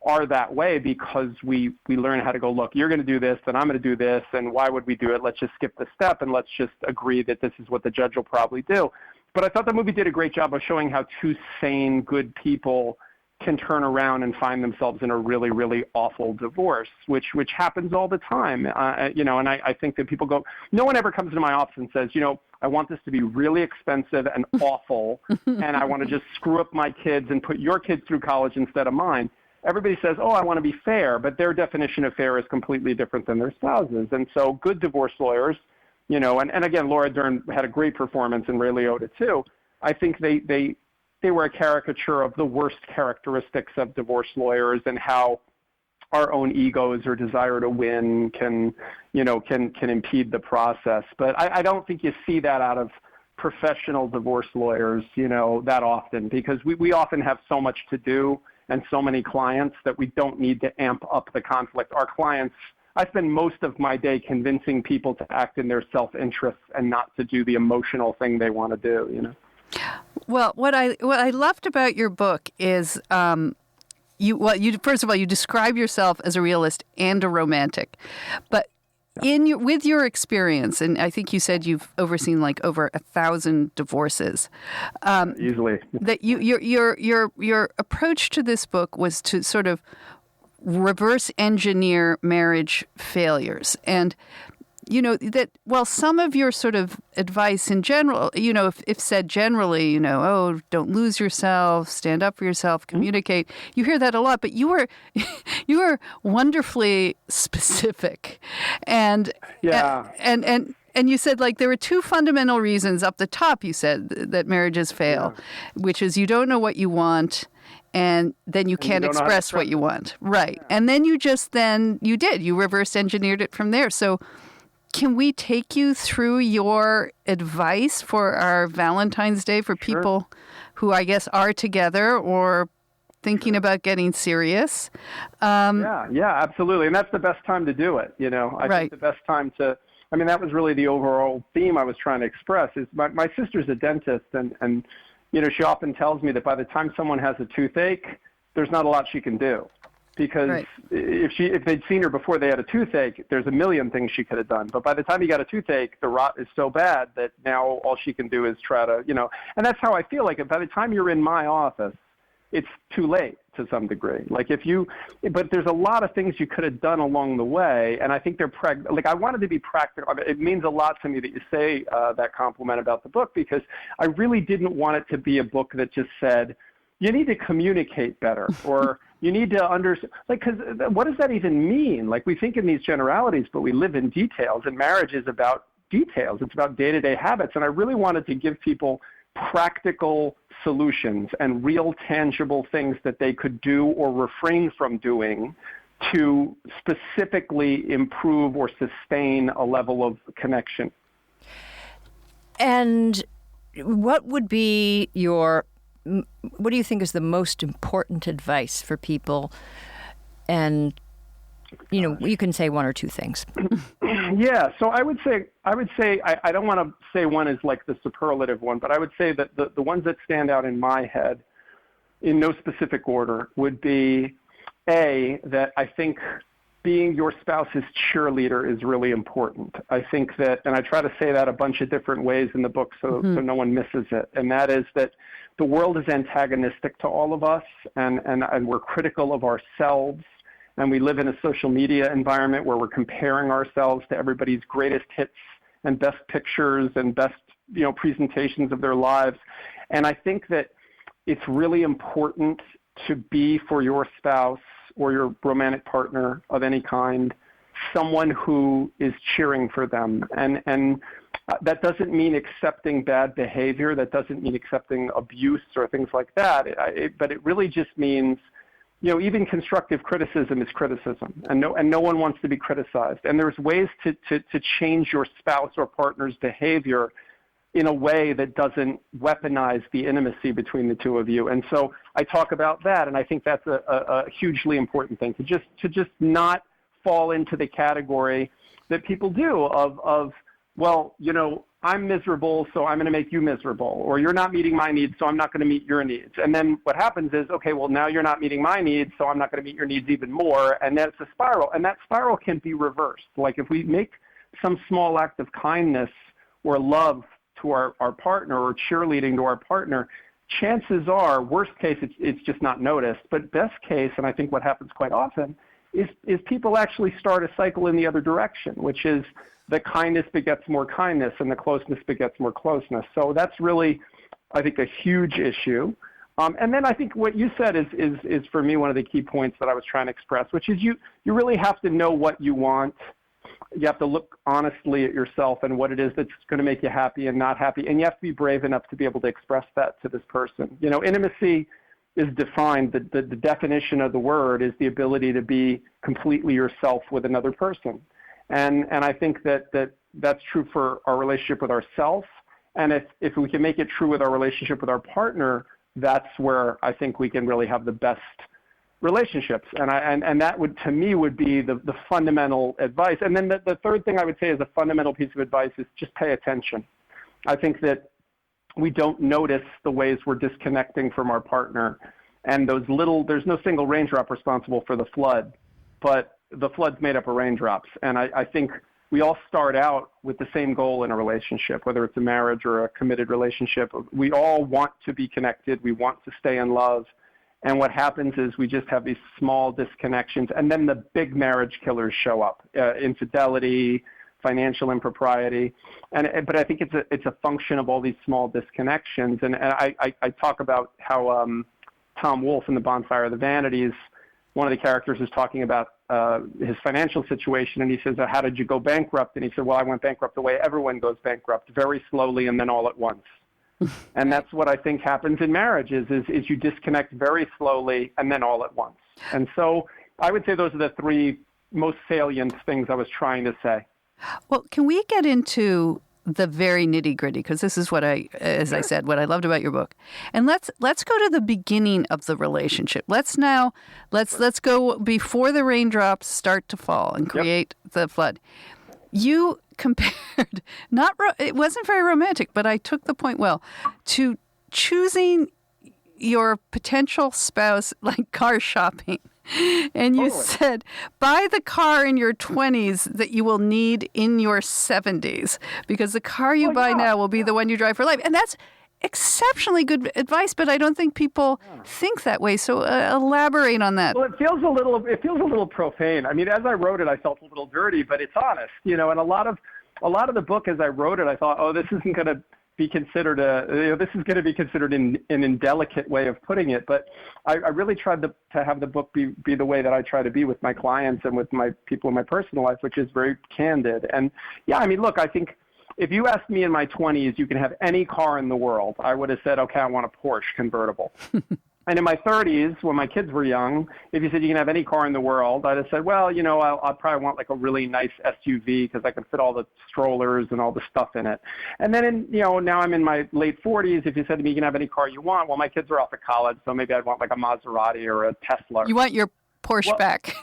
E: are that way because we learn how to go, look, you're going to do this, then I'm going to do this, and why would we do it? Let's just skip the step, and let's just agree that this is what the judge will probably do. But I thought the movie did a great job of showing how 2 sane, good people can turn around and find themselves in a really, really awful divorce, which happens all the time. And I think that people go, no one ever comes into my office and says, I want this to be really expensive and awful, and I want to just screw up my kids and put your kids through college instead of mine. Everybody says, I want to be fair, but their definition of fair is completely different than their spouses. And so good divorce lawyers, and again, Laura Dern had a great performance, and Ray Liotta too. I think they were a caricature of the worst characteristics of divorce lawyers and how our own egos or desire to win can impede the process. But I don't think you see that out of professional divorce lawyers, that often, because we often have so much to do and so many clients that we don't need to amp up the conflict. Our clients, I spend most of my day convincing people to act in their self-interest and not to do the emotional thing they want to do,
B: Well, what I loved about your book is you first of all, you describe yourself as a realist and a romantic, but with your experience, and I think you said you've overseen like over 1,000 divorces.
E: Easily.
B: That your approach to this book was to sort of reverse engineer marriage failures, and that while some of your sort of advice in general, if said generally, don't lose yourself, stand up for yourself, communicate, you hear that a lot, but you were wonderfully specific. And
E: yeah.
B: And you said, like, there were 2 fundamental reasons up the top, you said, that marriages fail, which is you don't know what you want, and then you can't express what you want. Right. Yeah. And then you reverse engineered it from there. So can we take you through your advice for our Valentine's Day for people who I guess are together or thinking about getting serious?
E: Yeah, absolutely. And that's the best time to do it. I think the best time I mean, that was really the overall theme I was trying to express. Is my sister's a dentist, and she often tells me that by the time someone has a toothache, there's not a lot she can do. Because
B: right.
E: if they'd seen her before they had a toothache, there's a million things she could have done. But by the time you got a toothache, the rot is so bad that now all she can do is try to, and that's how I feel like it. By the time you're in my office, it's too late to some degree. But there's a lot of things you could have done along the way. And I think I wanted to be practical. I mean, it means a lot to me that you say that compliment about the book, because I really didn't want it to be a book that just said, you need to communicate better, or you need to understand, because what does that even mean? We think in these generalities, but we live in details, and marriage is about details. It's about day-to-day habits. And I really wanted to give people practical solutions and real tangible things that they could do or refrain from doing to specifically improve or sustain a level of connection.
A: And what do you think is the most important advice for people? And, you can say one or two things.
E: Yeah, so I would say I don't want to say one is like the superlative one, but I would say that the ones that stand out in my head, in no specific order, would be, A, that I think being your spouse's cheerleader is really important. I think that, and I try to say that a bunch of different ways in the book so no one misses it, and that is that the world is antagonistic to all of us, and we're critical of ourselves, and we live in a social media environment where we're comparing ourselves to everybody's greatest hits and best pictures and best presentations of their lives. And I think that it's really important to be for your spouse or your romantic partner of any kind someone who is cheering for them. And that doesn't mean accepting bad behavior. That doesn't mean accepting abuse or things like that. But it really just means, even constructive criticism is criticism, and no one wants to be criticized. And there's ways to change your spouse or partner's behavior in a way that doesn't weaponize the intimacy between the two of you. And so I talk about that, and I think that's a hugely important thing, to just not fall into the category that people do of well, I'm miserable, so I'm going to make you miserable, or you're not meeting my needs, so I'm not going to meet your needs. And then what happens is, okay, well, now you're not meeting my needs, so I'm not going to meet your needs even more, and then it's a spiral. And that spiral can be reversed. If we make some small act of kindness or love to our partner, or cheerleading to our partner, chances are, worst case, it's just not noticed. But best case, and I think what happens quite often, is people actually start a cycle in the other direction, which is the kindness begets more kindness, and the closeness begets more closeness. So that's really, I think, a huge issue. And then I think what you said is for me one of the key points that I was trying to express, which is you really have to know what you want. You have to look honestly at yourself and what it is that's going to make you happy and not happy, and you have to be brave enough to be able to express that to this person. Intimacy is defined, the definition of the word is the ability to be completely yourself with another person. And I think that's true for our relationship with ourselves. And if we can make it true with our relationship with our partner, that's where I think we can really have the best relationships. And that would, to me, would be the fundamental advice. And then the third thing I would say is a fundamental piece of advice is just pay attention. I think that we don't notice the ways we're disconnecting from our partner. And there's no single raindrop responsible for the flood, but the flood's made up of raindrops. And I think we all start out with the same goal in a relationship, whether it's a marriage or a committed relationship. We all want to be connected. We want to stay in love. And what happens is we just have these small disconnections, and then the big marriage killers show up, infidelity, financial impropriety. But I think it's a function of all these small disconnections. And I talk about how Tom Wolfe in The Bonfire of the Vanities, one of the characters is talking about his financial situation, and he says, how did you go bankrupt? And he said, well, I went bankrupt the way everyone goes bankrupt, very slowly and then all at once. And that's what I think happens in marriages is you disconnect very slowly and then all at once. And so I would say those are the three most salient things I was trying to say.
B: Well, can we get into the very nitty gritty? Because this is I said, what I loved about your book. And let's go to the beginning of the relationship. Let's go before the raindrops start to fall and create the flood. You compared, it wasn't very romantic, but I took the point well, to choosing your potential spouse like car shopping. And you said, buy the car in your 20s that you will need in your 70s, because the car you buy now will be the one you drive for life. And that's exceptionally good advice, but I don't think people think that way. So elaborate on that.
E: Well, it feels a little profane. I mean, as I wrote it, I felt a little dirty, but it's honest, and a lot of the book, as I wrote it, I thought, oh, this isn't going to be considered this is going to be considered an indelicate way of putting it. But I really tried to have the book be the way that I try to be with my clients and with my people in my personal life, which is very candid. And yeah, I mean, look, I think if you asked me in my 20s, you can have any car in the world, I would have said, okay, I want a Porsche convertible. And in my 30s, when my kids were young, if you said you can have any car in the world, I'd have said, well, I'll probably want like a really nice SUV because I can fit all the strollers and all the stuff in it. And then, now I'm in my late 40s. If you said to me, you can have any car you want, well, my kids are off at college, so maybe I'd want like a Maserati or a Tesla.
B: You want your Porsche back.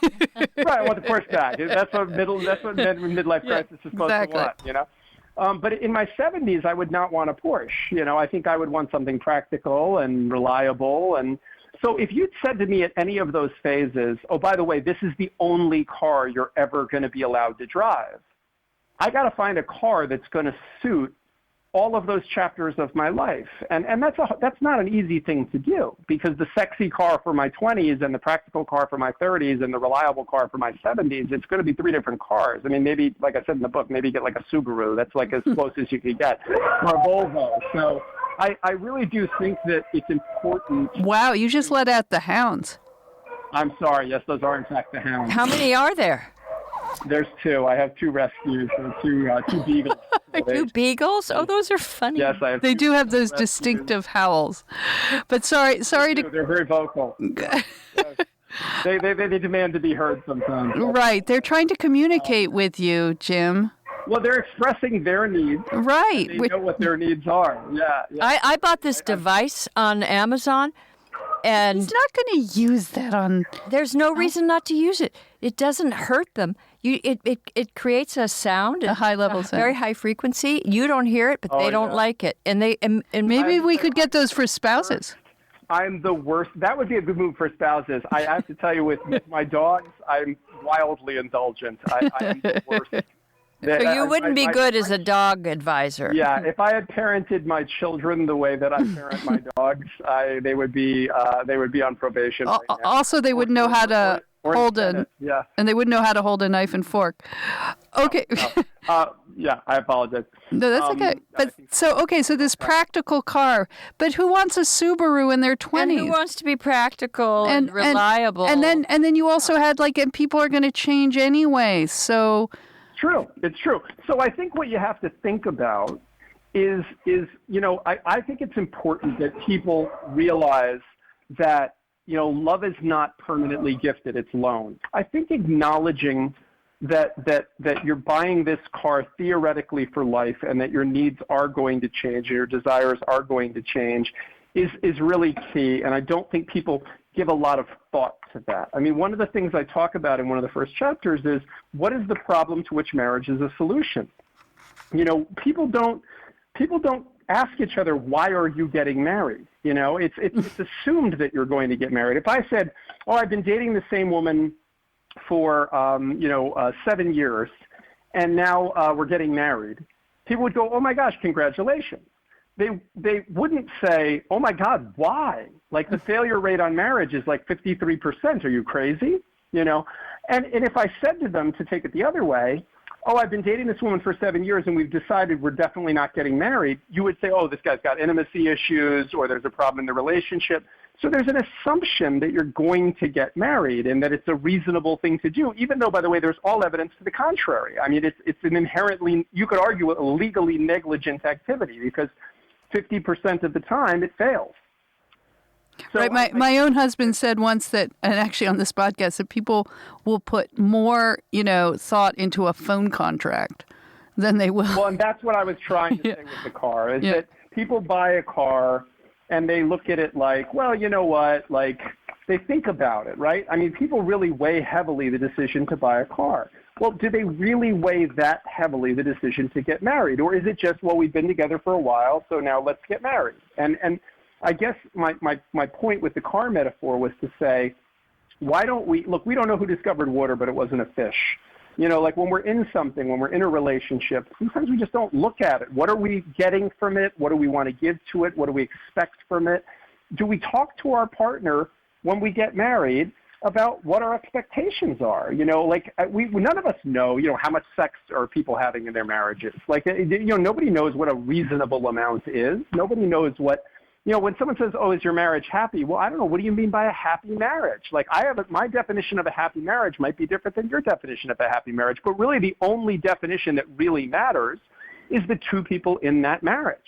E: Right, I want the Porsche back. That's what midlife crisis is supposed to want, But in my 70s, I would not want a Porsche. I think I would want something practical and reliable. And so if you'd said to me at any of those phases, oh, by the way, this is the only car you're ever going to be allowed to drive, I got to find a car that's going to suit all of those chapters of my life. And that's not an easy thing to do, because the sexy car for my 20s and the practical car for my 30s and the reliable car for my 70s, it's going to be three different cars. I mean, maybe, like I said in the book, maybe get like a Subaru. That's like as close as you could get, or a Volvo. So I really do think that it's important.
B: Wow, you just let out the hounds.
E: I'm sorry. Yes, those are in fact the hounds.
A: How many are there?
E: There's two. I have two rescues and two beagles.
A: Two beagles? Oh, those are funny.
E: Yes, I have.
B: They do have those
E: rescues.
B: distinctive howls. But sorry to.
E: They're very vocal. They demand to be heard sometimes.
B: Right. They're trying to communicate with you, Jim.
E: Well, they're expressing their needs.
B: Right.
E: They know what their needs are. Yeah.
A: I bought this device on Amazon. And
B: he's not going to use that on.
A: There's no reason not to use it. It doesn't hurt them. It creates a sound,
B: a high level sound,
A: very high frequency. You don't hear it, but they don't like it. And
B: maybe we could get those for spouses.
E: I'm the worst. That would be a good move for spouses. I have to tell you, with my dogs, I'm wildly indulgent. I am the worst.
A: So you wouldn't be good as a dog advisor.
E: Yeah, if I had parented my children the way that I parent my dogs, they would be on probation. Right now.
B: Also, they wouldn't know how to hold and they wouldn't know how to hold a knife and fork. Okay.
E: Yeah, I apologize.
B: No, that's okay. But so this practical car. But who wants a Subaru in their 20s?
A: And who wants to be practical and reliable?
B: And then you also had and people are going to change anyway. So.
E: It's true. So I think what you have to think about is I think it's important that people realize that, love is not permanently gifted, it's loaned. I think acknowledging that you're buying this car theoretically for life and that your needs are going to change and your desires are going to change is really key. And I don't think people give a lot of thought to that. I mean, one of the things I talk about in one of the first chapters is, what is the problem to which marriage is a solution? People don't ask each other, why are you getting married? It's assumed that you're going to get married. If I said, oh, I've been dating the same woman for 7 years, and now we're getting married, people would go, oh my gosh, congratulations. They wouldn't say, oh my God, why? Like, the failure rate on marriage is like 53%. Are you crazy? And if I said to them, to take it the other way, oh, I've been dating this woman for 7 years and we've decided we're definitely not getting married, you would say, oh, this guy's got intimacy issues, or there's a problem in the relationship. So there's an assumption that you're going to get married and that it's a reasonable thing to do, even though, by the way, there's all evidence to the contrary. I mean, it's an inherently, you could argue, a legally negligent activity, because 50% of the time it fails. So
B: right. My own husband said once that, and actually on this podcast, that people will put more, thought into a phone contract than they will.
E: Well, and that's what I was trying to say with the car, is that people buy a car and they look at it like, well, you know what, like, they think about it, right? I mean, people really weigh heavily the decision to buy a car. well, do they really weigh that heavily the decision to get married? Or is it just, well, we've been together for a while, so now let's get married? And I guess my point with the car metaphor was to say, why don't we don't know who discovered water, but it wasn't a fish. Like when we're in something, when we're in a relationship, sometimes we just don't look at it. What are we getting from it? What do we want to give to it? What do we expect from it? Do we talk to our partner when we get married about what our expectations are? None of us know, how much sex are people having in their marriages. Nobody knows what a reasonable amount is. Nobody knows what, when someone says, oh, is your marriage happy? Well, I don't know. What do you mean by a happy marriage? My definition of a happy marriage might be different than your definition of a happy marriage. But really the only definition that really matters is the two people in that marriage.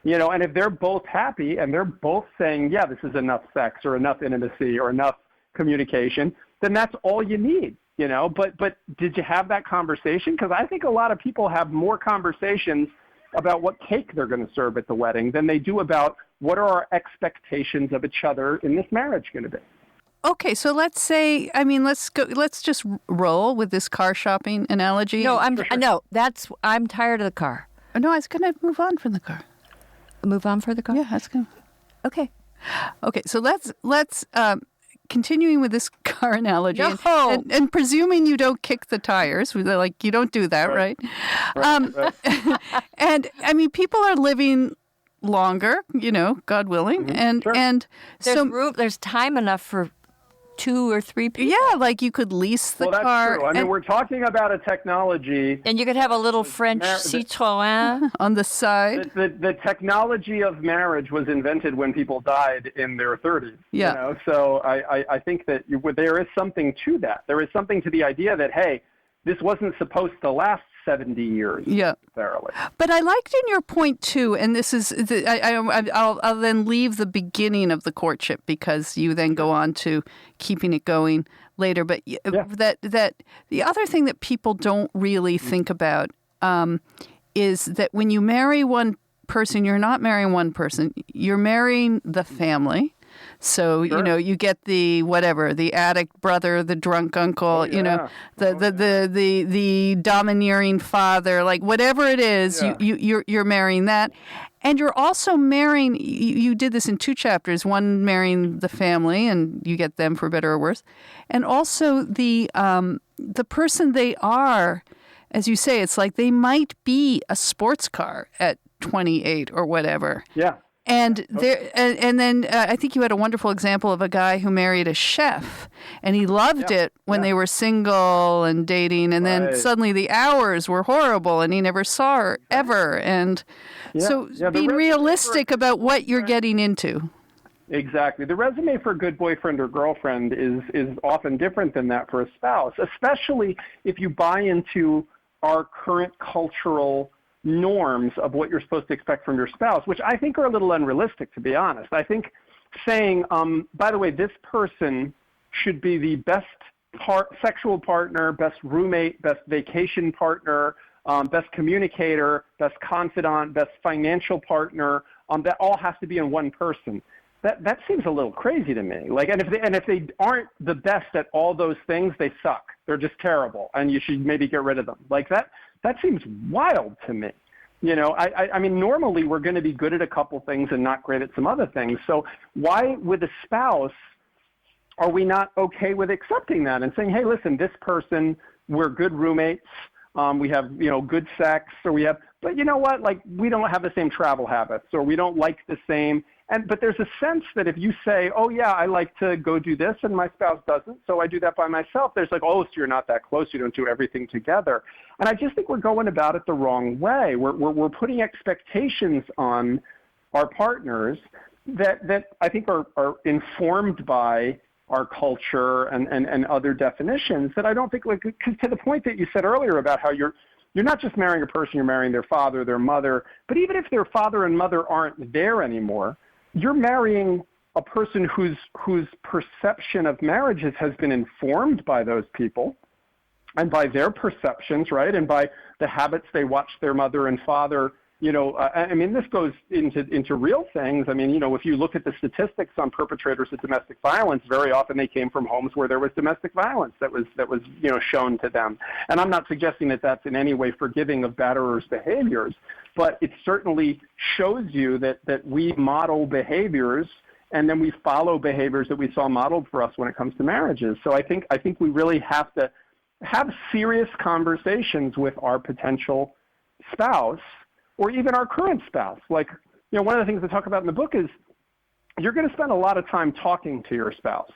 E: And if they're both happy and they're both saying, yeah, this is enough sex or enough intimacy or enough communication, then that's all you need. But did you have that conversation? Because I think a lot of people have more conversations about what cake they're going to serve at the wedding than they do about what are our expectations of each other in this marriage going to be.
B: Okay, so let's say, let's just roll with this car shopping analogy.
A: No, I'm tired of the car.
B: No, I was going to move on from the car.
A: Move on for the car?
B: Yeah, that's good.
A: Okay.
B: Okay, so let's continuing with this car analogy,
A: No.
B: and presuming you don't kick the tires, you don't do that, right?
E: Right.
B: And people are living longer, God willing,
E: Mm-hmm.
B: and
A: There's time enough for 2 or 3 people.
B: Yeah, you could lease the
E: that's
B: car.
E: True. I mean, we're talking about a technology.
A: And you could have a little French Citroën
B: on the side.
E: The technology of marriage was invented when people died in their 30s.
B: Yeah.
E: So I think that there is something to that. There is something to the idea that, hey, this wasn't supposed to last 70 years.
B: Yeah.
E: Necessarily.
B: But I liked in your point too, and this is I'll then leave the beginning of the courtship because you then go on to keeping it going later. But that the other thing that people don't really think about is that when you marry one person, you're not marrying one person. You're marrying the family. So,
E: Sure.
B: You get the addict brother, the drunk uncle, the domineering father, whatever it is, you're marrying that. And you're also marrying, you did this in 2 chapters, one marrying the family, and you get them for better or worse. And also the person they are, as you say, it's like they might be a sports car at 28 or whatever.
E: Yeah.
B: And then I think you had a wonderful example of a guy who married a chef, and he loved it when they were single and dating, and then suddenly the hours were horrible, and he never saw her ever. And so being realistic about what you're getting into.
E: Exactly. The resume for a good boyfriend or girlfriend is often different than that for a spouse, especially if you buy into our current cultural norms of what you're supposed to expect from your spouse, which I think are a little unrealistic, to be honest. I think saying, by the way, this person should be the best sexual partner, best roommate, best vacation partner, best communicator, best confidant, best financial partner, that all has to be in one person. That seems a little crazy to me. And if they aren't the best at all those things, they suck. They're just terrible, and you should maybe get rid of them. That seems wild to me. I mean, normally we're going to be good at a couple things and not great at some other things. So why, with a spouse, are we not okay with accepting that and saying, hey, listen, this person, we're good roommates. We have, good sex, but you know what? We don't have the same travel habits, or we don't like the same. But there's a sense that if you say, oh, yeah, I like to go do this and my spouse doesn't, so I do that by myself, there's so you're not that close, you don't do everything together. And I just think we're going about it the wrong way. We're putting expectations on our partners that I think are informed by our culture and other definitions that I don't think, because to the point that you said earlier about how you're not just marrying a person, you're marrying their father, their mother, but even if their father and mother aren't there anymore, you're marrying a person whose perception of marriages has been informed by those people and by their perceptions, right? And by the habits they watched their mother and father I mean, this goes into real things. I mean, if you look at the statistics on perpetrators of domestic violence, very often they came from homes where there was domestic violence that was shown to them. And I'm not suggesting that that's in any way forgiving of batterers' behaviors, but it certainly shows you that we model behaviors and then we follow behaviors that we saw modeled for us when it comes to marriages. So I think we really have to have serious conversations with our potential spouse or even our current spouse. Like, one of the things I talk about in the book is you're going to spend a lot of time talking to your spouse.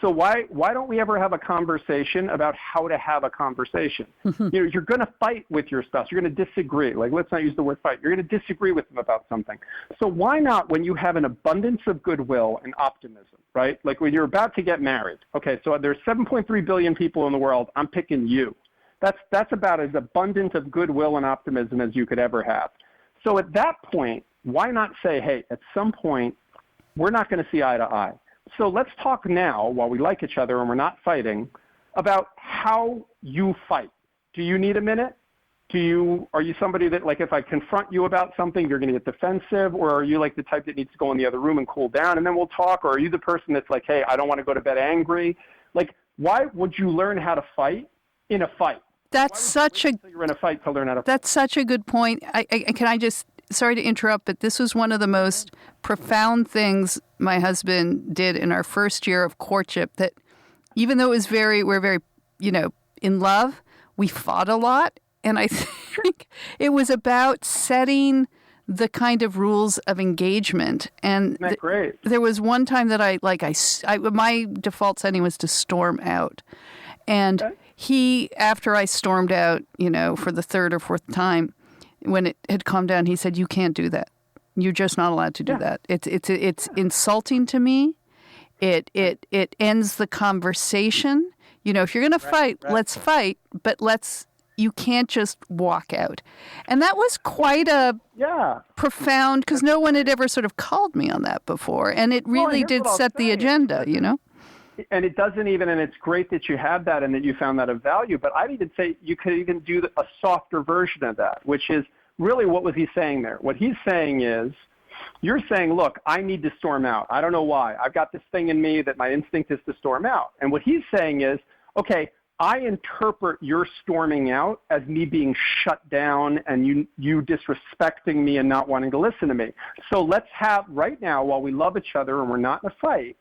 E: So why don't we ever have a conversation about how to have a conversation? You're going to fight with your spouse. You're going to disagree. Like, let's not use the word fight. You're going to disagree with them about something. So why not, when you have an abundance of goodwill and optimism, right? Like when you're about to get married. Okay, so there's 7.3 billion people in the world. I'm picking you. That's about as abundant of goodwill and optimism as you could ever have. So at that point, why not say, hey, at some point, we're not going to see eye to eye. So let's talk now, while we like each other and we're not fighting, about how you fight. Do you need a minute? Are you somebody that, like, if I confront you about something, you're going to get defensive? Or are you like the type that needs to go in the other room and cool down and then we'll talk? Or are you the person that's like, hey, I don't want to go to bed angry? Like, why would you learn how to fight in a fight?
B: That's such a
E: you're in a fight to learn how to fight.
B: That's such a good point. Can I just, sorry to interrupt, but this was one of the most profound things my husband did in our first year of courtship, that even though we're very, in love, we fought a lot. And I think it was about setting the kind of rules of engagement. And
E: Isn't that great?
B: There was one time that my default setting was to storm out. And he, after I stormed out, for the third or fourth time, when it had calmed down, he said, "You can't do that. You're just not allowed to do that. It's insulting to me. It ends the conversation. If you're going to fight, let's fight, but you can't just walk out." And that was quite a profound, because no one had ever sort of called me on that before, and it really did set the agenda,
E: And it doesn't even, and it's great that you have that and that you found that of value, but I'd even say you could even do a softer version of that, which is really, what was he saying there? What he's saying is, you're saying, look, I need to storm out. I don't know why. I've got this thing in me that my instinct is to storm out. And what he's saying is, okay, I interpret your storming out as me being shut down and you disrespecting me and not wanting to listen to me. So let's have, right now, while we love each other and we're not in a fight,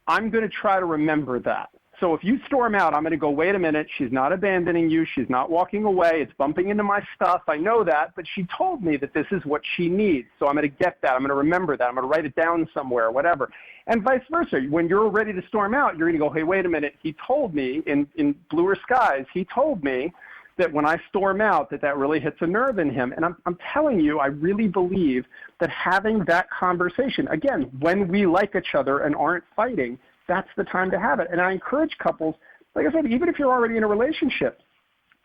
E: I'm going to try to remember that. So if you storm out, I'm going to go, wait a minute, she's not abandoning you, she's not walking away, it's bumping into my stuff, I know that, but she told me that this is what she needs. So I'm going to get that, I'm going to remember that, I'm going to write it down somewhere, whatever. And vice versa. When you're ready to storm out, you're going to go, hey, wait a minute, he told me in bluer skies, he told me that when I storm out, that really hits a nerve in him. And I'm telling you, I really believe that having that conversation, again, when we like each other and aren't fighting, that's the time to have it. And I encourage couples, like I said, even if you're already in a relationship,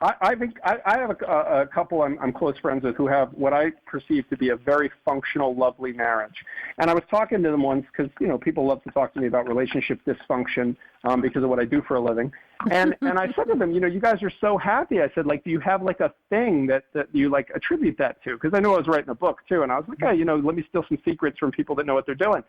E: I think I have a couple I'm close friends with who have what I perceive to be a very functional, lovely marriage. And I was talking to them once because, people love to talk to me about relationship dysfunction because of what I do for a living. And I said to them, you guys are so happy. I said, do you have a thing that you attribute that to? Because I knew I was writing a book too. And I was like, hey, let me steal some secrets from people that know what they're doing.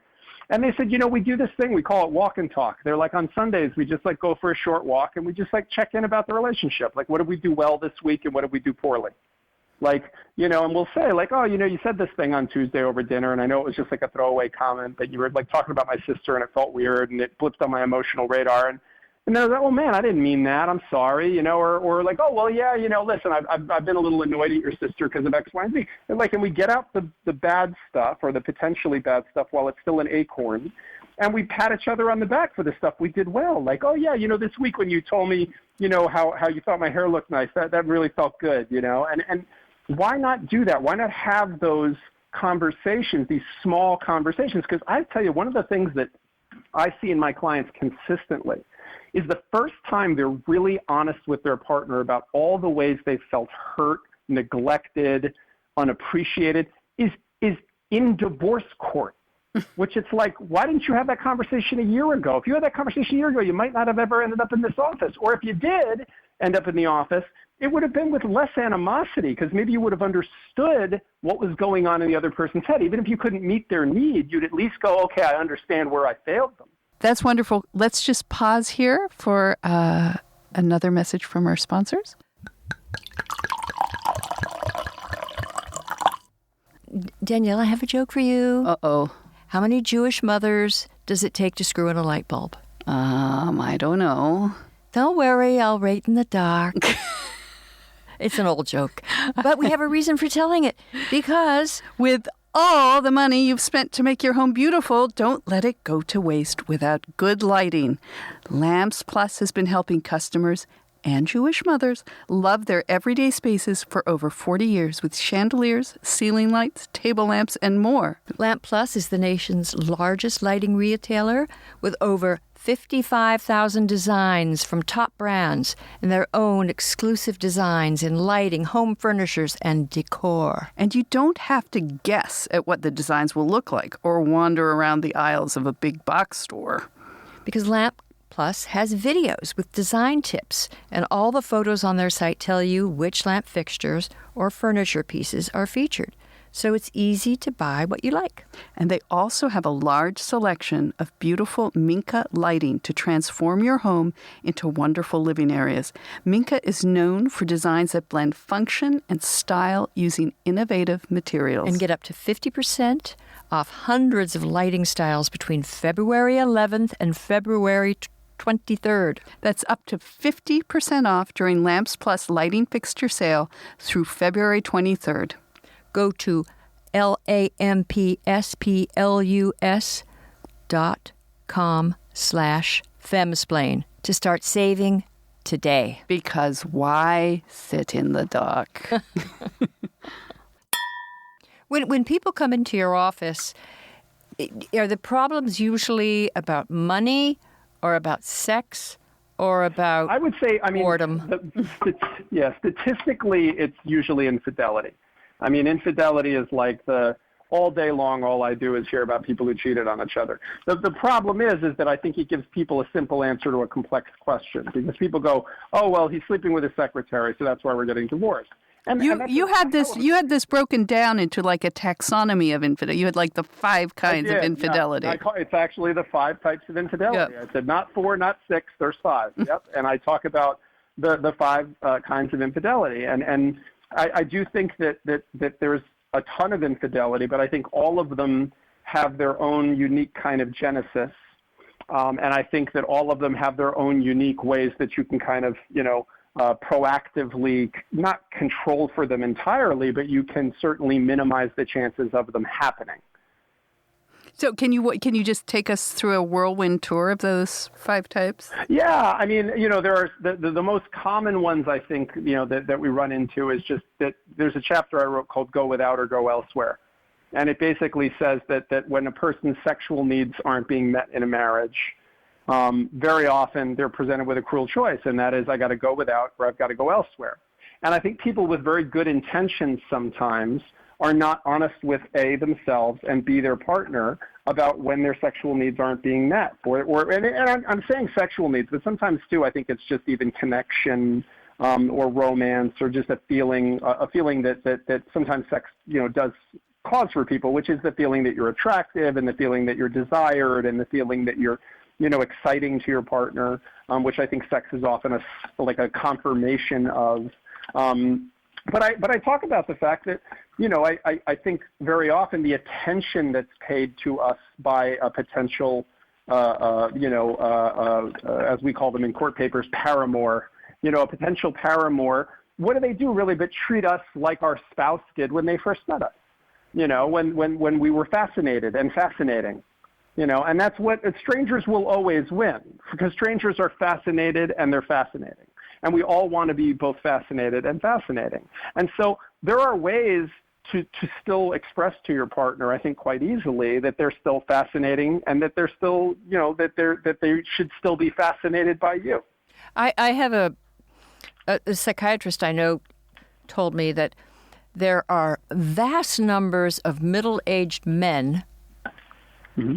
E: And they said, we do this thing, we call it walk and talk. They're like, on Sundays, we just go for a short walk and we just check in about the relationship. What did we do well this week and what did we do poorly? And we'll say oh, you said this thing on Tuesday over dinner and I know it was just a throwaway comment, but you were talking about my sister and it felt weird and it blipped on my emotional radar. And they're like, oh man, I didn't mean that. I'm sorry, or oh, well, yeah, listen, I've been a little annoyed at your sister because of X, Y, and Z. And we get out the bad stuff or the potentially bad stuff while it's still an acorn, and we pat each other on the back for the stuff we did well. Oh yeah, this week when you told me, how you thought my hair looked nice, that really felt good, And why not do that? Why not have those conversations, these small conversations? Because I tell you, one of the things that I see in my clients consistently is the first time they're really honest with their partner about all the ways they felt hurt, neglected, unappreciated, is in divorce court, which it's why didn't you have that conversation a year ago? If you had that conversation a year ago, you might not have ever ended up in this office. Or if you did, end up in the office, it would have been with less animosity because maybe you would have understood what was going on in the other person's head. Even if you couldn't meet their need, you'd at least go, okay, I understand where I failed them.
B: That's wonderful. Let's just pause here for another message from our sponsors.
A: Danielle, I have a joke for you.
B: Uh-oh.
A: How many Jewish mothers does it take to screw in a light bulb?
B: I don't know.
A: Don't worry, I'll rate in the dark. It's an old joke, but we have a reason for telling it, because
B: with all the money you've spent to make your home beautiful, don't let it go to waste without good lighting. Lamps Plus has been helping customers and Jewish mothers love their everyday spaces for over 40 years with chandeliers, ceiling lights, table lamps, and more.
A: Lamp Plus is the nation's largest lighting retailer with over 55,000 designs from top brands and their own exclusive designs in lighting, home furnishers, and decor.
B: And you don't have to guess at what the designs will look like or wander around the aisles of a big box store.
A: Because Lamp Plus has videos with design tips, and all the photos on their site tell you which lamp fixtures or furniture pieces are featured. So it's easy to buy what you like.
B: And they also have a large selection of beautiful Minka lighting to transform your home into wonderful living areas. Minka is known for designs that blend function and style using innovative materials.
A: And get up to 50% off hundreds of lighting styles between February 11th and February 23rd.
B: That's up to 50% off during Lamps Plus lighting fixture sale through February 23rd.
A: Go to lampsplus.com/femsplain to start saving today.
B: Because why sit in the dark?
A: When people come into your office, are the problems usually about money or about sex or about
E: I would say,
A: boredom?
E: Statistically, it's usually infidelity. I mean, infidelity is like all day long, all I do is hear about people who cheated on each other. The problem is that I think it gives people a simple answer to a complex question, because people go, oh, well, he's sleeping with his secretary, so that's why we're getting divorced. And
B: you had this broken down into like a taxonomy of infidelity. You had like the 5 kinds of infidelity.
E: Yeah. It's actually the 5 types of infidelity. Yep. I said not 4, not 6, there's 5. Yep. And I talk about the 5 kinds of infidelity. And I do think that there's a ton of infidelity, but I think all of them have their own unique kind of genesis. And I think that all of them have their own unique ways that you can kind of, proactively not control for them entirely, but you can certainly minimize the chances of them happening.
B: So can you just take us through a whirlwind tour of those 5 types?
E: Yeah, I mean, there are the most common ones, I think, that we run into is just that there's a chapter I wrote called Go Without or Go Elsewhere. And it basically says that when a person's sexual needs aren't being met in a marriage, very often they're presented with a cruel choice, and that is I got to go without or I've got to go elsewhere. And I think people with very good intentions sometimes are not honest with A, themselves, and B, their partner about when their sexual needs aren't being met. And I'm saying sexual needs, but sometimes too I think it's just even connection or romance or just a feeling that sometimes sex does cause for people, which is the feeling that you're attractive and the feeling that you're desired and the feeling that you're exciting to your partner, which I think sex is often a confirmation of. But I talk about the fact that, I think very often the attention that's paid to us by a potential, as we call them in court papers, paramour, a potential paramour, what do they do really but treat us like our spouse did when they first met us, when we were fascinated and fascinating. And that's what strangers will always win, because strangers are fascinated and they're fascinating. And we all want to be both fascinated and fascinating. And so there are ways to still express to your partner, I think, quite easily that they're still fascinating and that they're still, that they should still be fascinated by you.
A: I have a psychiatrist I know told me that there are vast numbers of middle-aged men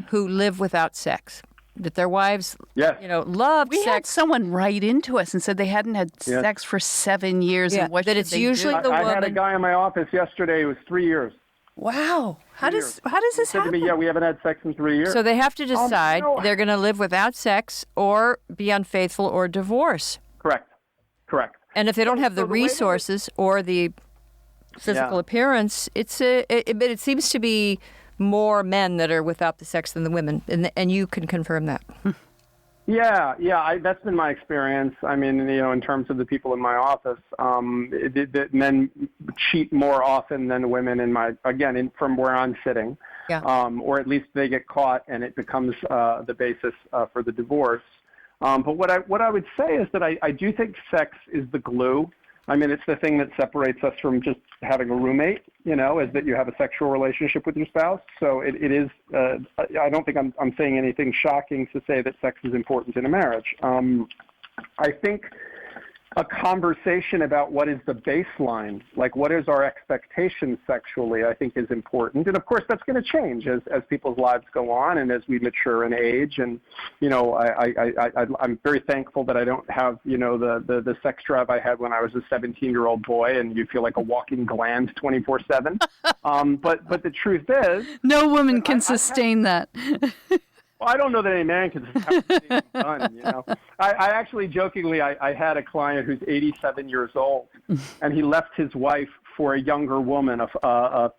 A: who live without sex. that their wives,
E: Yes.
A: love
B: We had
A: sex.
B: someone write into us and said they hadn't had sex for 7 years.
A: Yeah,
B: and what
A: that
B: should
A: it's
B: they
A: usually
B: do?
A: the
E: I had a
A: woman.
E: guy in my office yesterday. It was 3 years.
B: Wow. How does
E: He
B: this
E: said to
B: happen?
E: me, "Yeah, we haven't had sex in 3 years."
A: So they have to decide they're going to live without sex or be unfaithful or divorce.
E: Correct.
A: And if they don't have the
E: So the way that
A: resources or the physical
E: Yeah.
A: appearance, but it seems to be more men that are without the sex than the women, and you can confirm that.
E: Yeah, that's been my experience. I mean, in terms of the people in my office, that men cheat more often than women from where I'm sitting.
A: Yeah.
E: Or at least they get caught and it becomes the basis for the divorce. But what I would say is that I do think sex is the glue. I mean, it's the thing that separates us from just having a roommate, is that you have a sexual relationship with your spouse. So it is, I don't think I'm saying anything shocking to say that sex is important in a marriage. I think a conversation about what is the baseline, like what is our expectation sexually, I think is important. And of course, that's going to change as people's lives go on and as we mature in age. And, I'm very thankful that I don't have, the sex drive I had when I was a 17-year-old boy and you feel like a walking gland 24/7. But the truth is,
B: No woman can sustain that.
E: well, I don't know that any man can have the same done, I actually jokingly, I had a client who's 87 years old, and he left his wife for a younger woman, a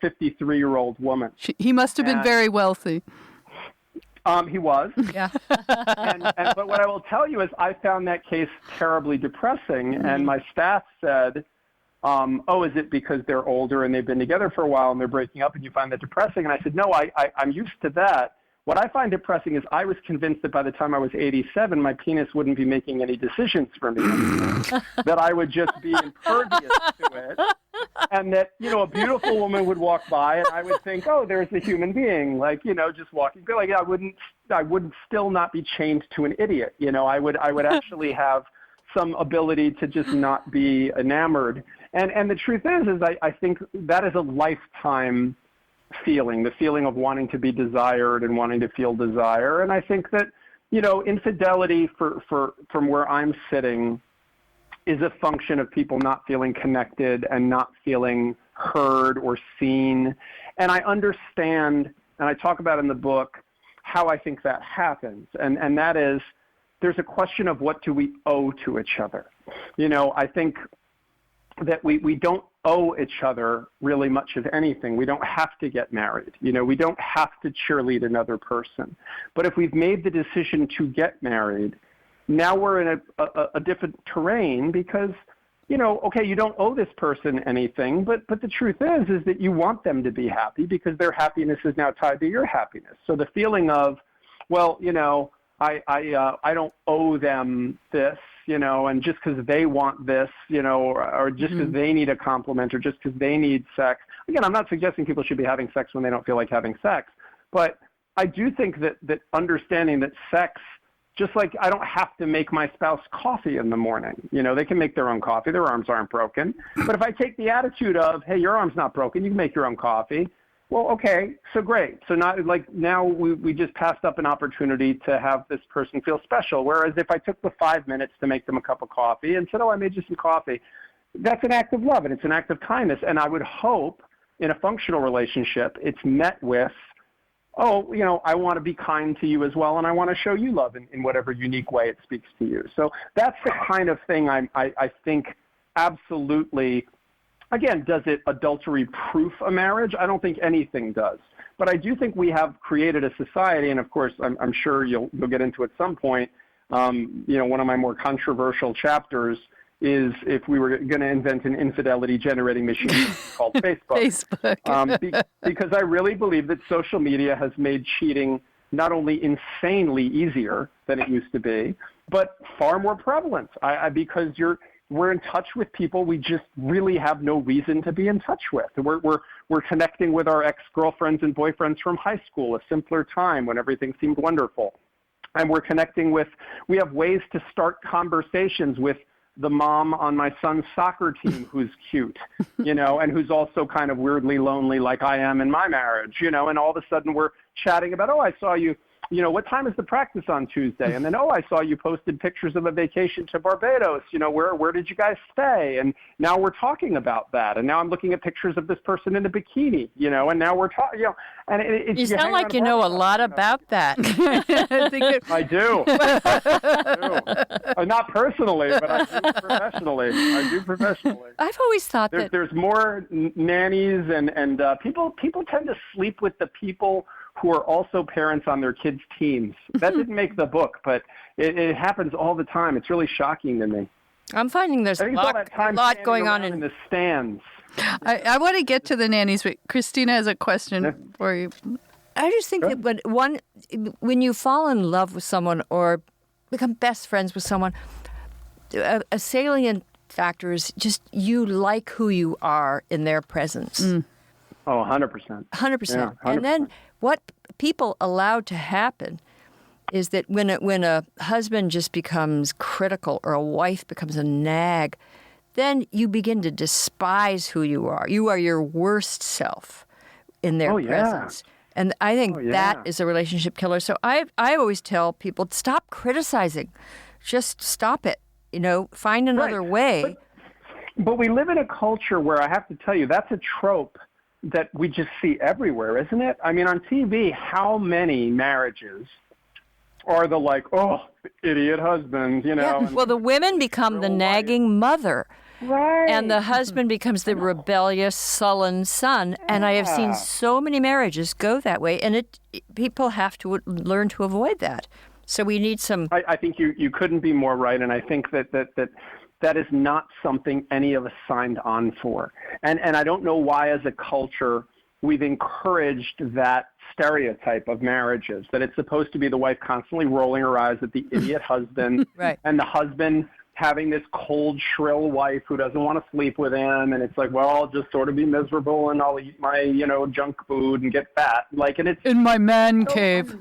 E: 53-year-old woman.
B: He must have been very wealthy.
E: He was.
A: Yeah.
E: But what I will tell you is I found that case terribly depressing, and my staff said, is it because they're older and they've been together for a while and they're breaking up and you find that depressing? And I said, no, I'm used to that. What I find depressing is I was convinced that by the time I was 87, my penis wouldn't be making any decisions for me anymore, that I would just be impervious to it, and that, a beautiful woman would walk by and I would think, oh, there's a human being, just walking. Like I would still not be chained to an idiot. I would actually have some ability to just not be enamored. And the truth is I think that is a lifetime feeling, the feeling of wanting to be desired and wanting to feel desire. And I think that, infidelity from where I'm sitting is a function of people not feeling connected and not feeling heard or seen. And I understand, and I talk about in the book, how I think that happens. And that is, there's a question of what do we owe to each other. I think that we don't owe each other really much of anything. We don't have to get married. We don't have to cheerlead another person. But if we've made the decision to get married, now we're in a different terrain because, okay, you don't owe this person anything, but the truth is that you want them to be happy because their happiness is now tied to your happiness. So the feeling of, well, I don't owe them this, and just because they want this, or just because they need a compliment or just because they need sex. Again, I'm not suggesting people should be having sex when they don't feel like having sex, but I do think that understanding that sex, just like I don't have to make my spouse coffee in the morning. They can make their own coffee. Their arms aren't broken. But if I take the attitude of, hey, your arm's not broken, you can make your own coffee. Well, okay, so great. So now we just passed up an opportunity to have this person feel special. Whereas if I took the 5 minutes to make them a cup of coffee and said, oh, I made you some coffee, that's an act of love and it's an act of kindness. And I would hope in a functional relationship it's met with, oh, I want to be kind to you as well and I want to show you love in whatever unique way it speaks to you. So that's the kind of thing I think absolutely. Again, does it adultery-proof a marriage? I don't think anything does. But I do think we have created a society, and of course, I'm sure you'll get into it at some point. One of my more controversial chapters is if we were going to invent an infidelity-generating machine called Facebook. Because I really believe that social media has made cheating not only insanely easier than it used to be, but far more prevalent. Because we're in touch with people we just really have no reason to be in touch with. We're connecting with our ex-girlfriends and boyfriends from high school, a simpler time when everything seemed wonderful. And we have ways to start conversations with the mom on my son's soccer team who's cute, and who's also kind of weirdly lonely like I am in my marriage, and all of a sudden we're chatting about, oh, I saw you what time is the practice on Tuesday? And then, I saw you posted pictures of a vacation to Barbados. Where did you guys stay? And now we're talking about that. And now I'm looking at pictures of this person in a bikini, and now we're talking, and
A: you sound like you know a lot about that.
E: I do. Not personally, but I do professionally.
A: I've always thought that
E: there's more nannies and people tend to sleep with the people who are also parents on their kids' teams. That didn't make the book, but it happens all the time. It's really shocking to me.
A: I'm finding there's a lot going on in
E: the stands.
B: I want to get to the nannies, but Christina has a question for you.
A: I just think that when you fall in love with someone or become best friends with someone, a salient factor is just you like who you are in their presence.
E: Oh, 100%.
A: 100%.
E: Yeah, 100%.
A: And then what people allow to happen is that when a husband just becomes critical or a wife becomes a nag, then you begin to despise who you are. You are your worst self in their presence. And I think that is a relationship killer. So I always tell people, stop criticizing. Just stop it. Find another way.
E: But we live in a culture where I have to tell you, that's a trope that we just see everywhere, isn't it? I mean, on TV, how many marriages are the idiot husband,
A: Yeah. Well, the women become the nagging mother.
E: Right.
A: And the husband becomes the rebellious, sullen son. And I have seen so many marriages go that way. And people have to learn to avoid that. So we need some...
E: I think you couldn't be more right. And I think that is not something any of us signed on for. And I don't know why as a culture we've encouraged that stereotype of marriages, that it's supposed to be the wife constantly rolling her eyes at the idiot husband and the husband having this cold, shrill wife who doesn't want to sleep with him. And it's like, well, I'll just sort of be miserable and I'll eat my, junk food and get fat. And it's
B: in my man cave.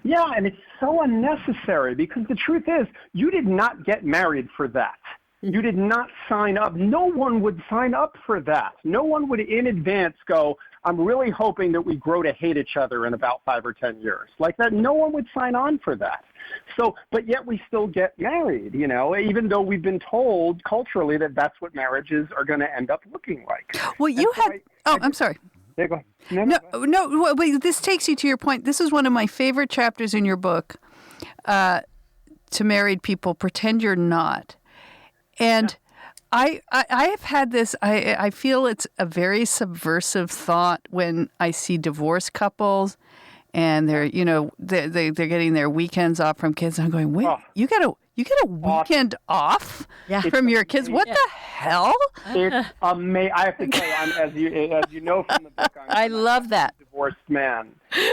E: Yeah, and it's so unnecessary because the truth is you did not get married for that. You did not sign up. No one would sign up for that. No one would in advance go, I'm really hoping that we grow to hate each other in about 5 or 10 years. Like that, no one would sign on for that. So, but yet we still get married, even though we've been told culturally that that's what marriages are going to end up looking like.
B: Well, I'm sorry.
E: Yeah, go ahead.
B: No, wait, this takes you to your point. This is one of my favorite chapters in your book, to married people, pretend you're not. And I have had this, I feel it's a very subversive thought when I see divorced couples and they're getting their weekends off from kids. I'm going, wait, you get a weekend off from your kids? What the hell?
E: It's amazing. I have to tell you, as you know from the book,
A: I love that.
E: Divorced man,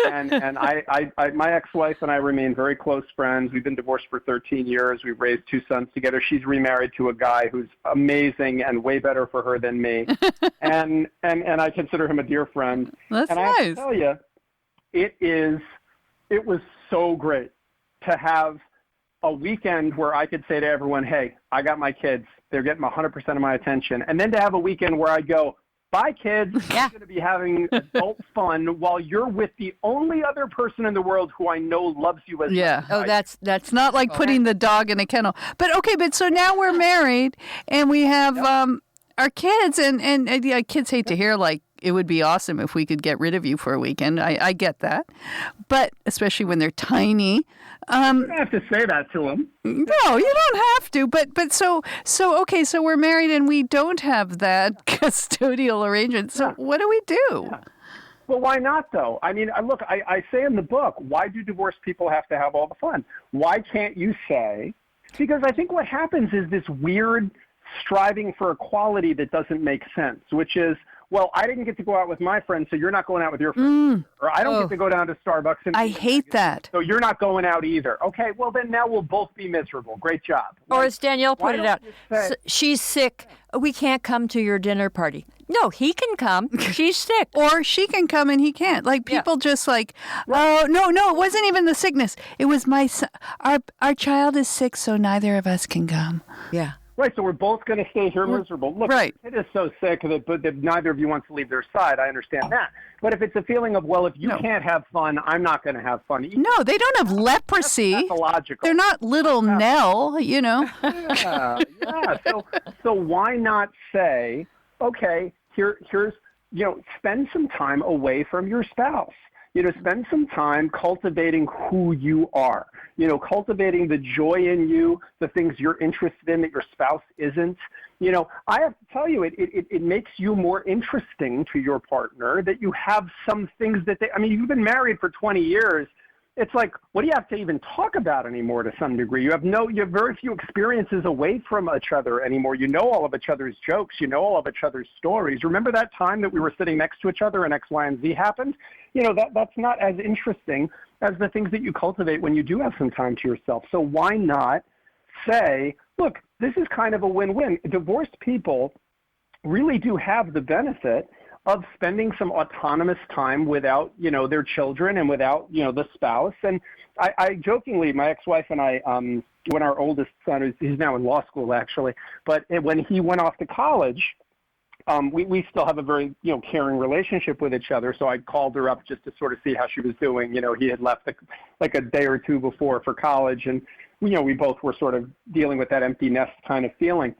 E: and I my ex-wife and I remain very close friends. We've been divorced for 13 years. We've raised 2 sons together. She's remarried to a guy who's amazing and way better for her than me, and I consider him a dear friend.
B: That's
E: and
B: nice.
E: I have to tell you, it was so great to have a weekend where I could say to everyone, hey, I got my kids. They're getting 100% of my attention. And then to have a weekend where I go, bye, kids. I'm going to be having adult fun while you're with the only other person in the world who I know loves you as much as I do.
B: That's not like putting the dog in a kennel. But so now we're married and we have our kids and kids hate to hear it would be awesome if we could get rid of you for a weekend. I get that. But especially when they're tiny.
E: You don't have to say that to them.
B: No, you don't have to. But so we're married and we don't have that custodial arrangement. So what do we do?
E: Yeah. Well, why not, though? I mean, look, I say in the book, why do divorced people have to have all the fun? Why can't you say, because I think what happens is this weird striving for equality that doesn't make sense, which is, well, I didn't get to go out with my friends, so you're not going out with your friends. Or I don't get to go down to Starbucks. And
B: I hate that.
E: So you're not going out either. Okay, well, then now we'll both be miserable. Great job.
A: Or as Danielle pointed out, she's sick. We can't come to your dinner party. No, he can come. She's sick.
B: Or she can come and he can't. People just oh, no, it wasn't even the sickness. It was my son. Our child is sick, so neither of us can come.
A: Yeah.
E: Right, so we're both going to stay here miserable. Look,
B: right.
E: It is so sick that neither of you wants to leave their side. I understand that. But if it's a feeling of, well, if you can't have fun, I'm not going to have fun either.
B: No, they don't have leprosy.
E: That's pathological.
B: They're not little Nell, you know.
E: Yeah. So why not say, okay, here's, spend some time away from your spouse. Spend some time cultivating who you are, cultivating the joy in you, the things you're interested in that your spouse isn't. I have to tell you, it makes you more interesting to your partner that you have some things that you've been married for 20 years. It's like, what do you have to even talk about anymore to some degree? You have very few experiences away from each other anymore. You know all of each other's jokes. You know all of each other's stories. Remember that time that we were sitting next to each other and X, Y, and Z happened? That's not as interesting as the things that you cultivate when you do have some time to yourself. So why not say, look, this is kind of a win-win. Divorced people really do have the benefit of spending some autonomous time without, their children and without, the spouse. And I jokingly, my ex-wife and I, when our oldest son, he's now in law school actually, but when he went off to college, we still have a very, caring relationship with each other. So I called her up just to sort of see how she was doing. He had left like a day or two before for college, and, we both were sort of dealing with that empty nest kind of feeling.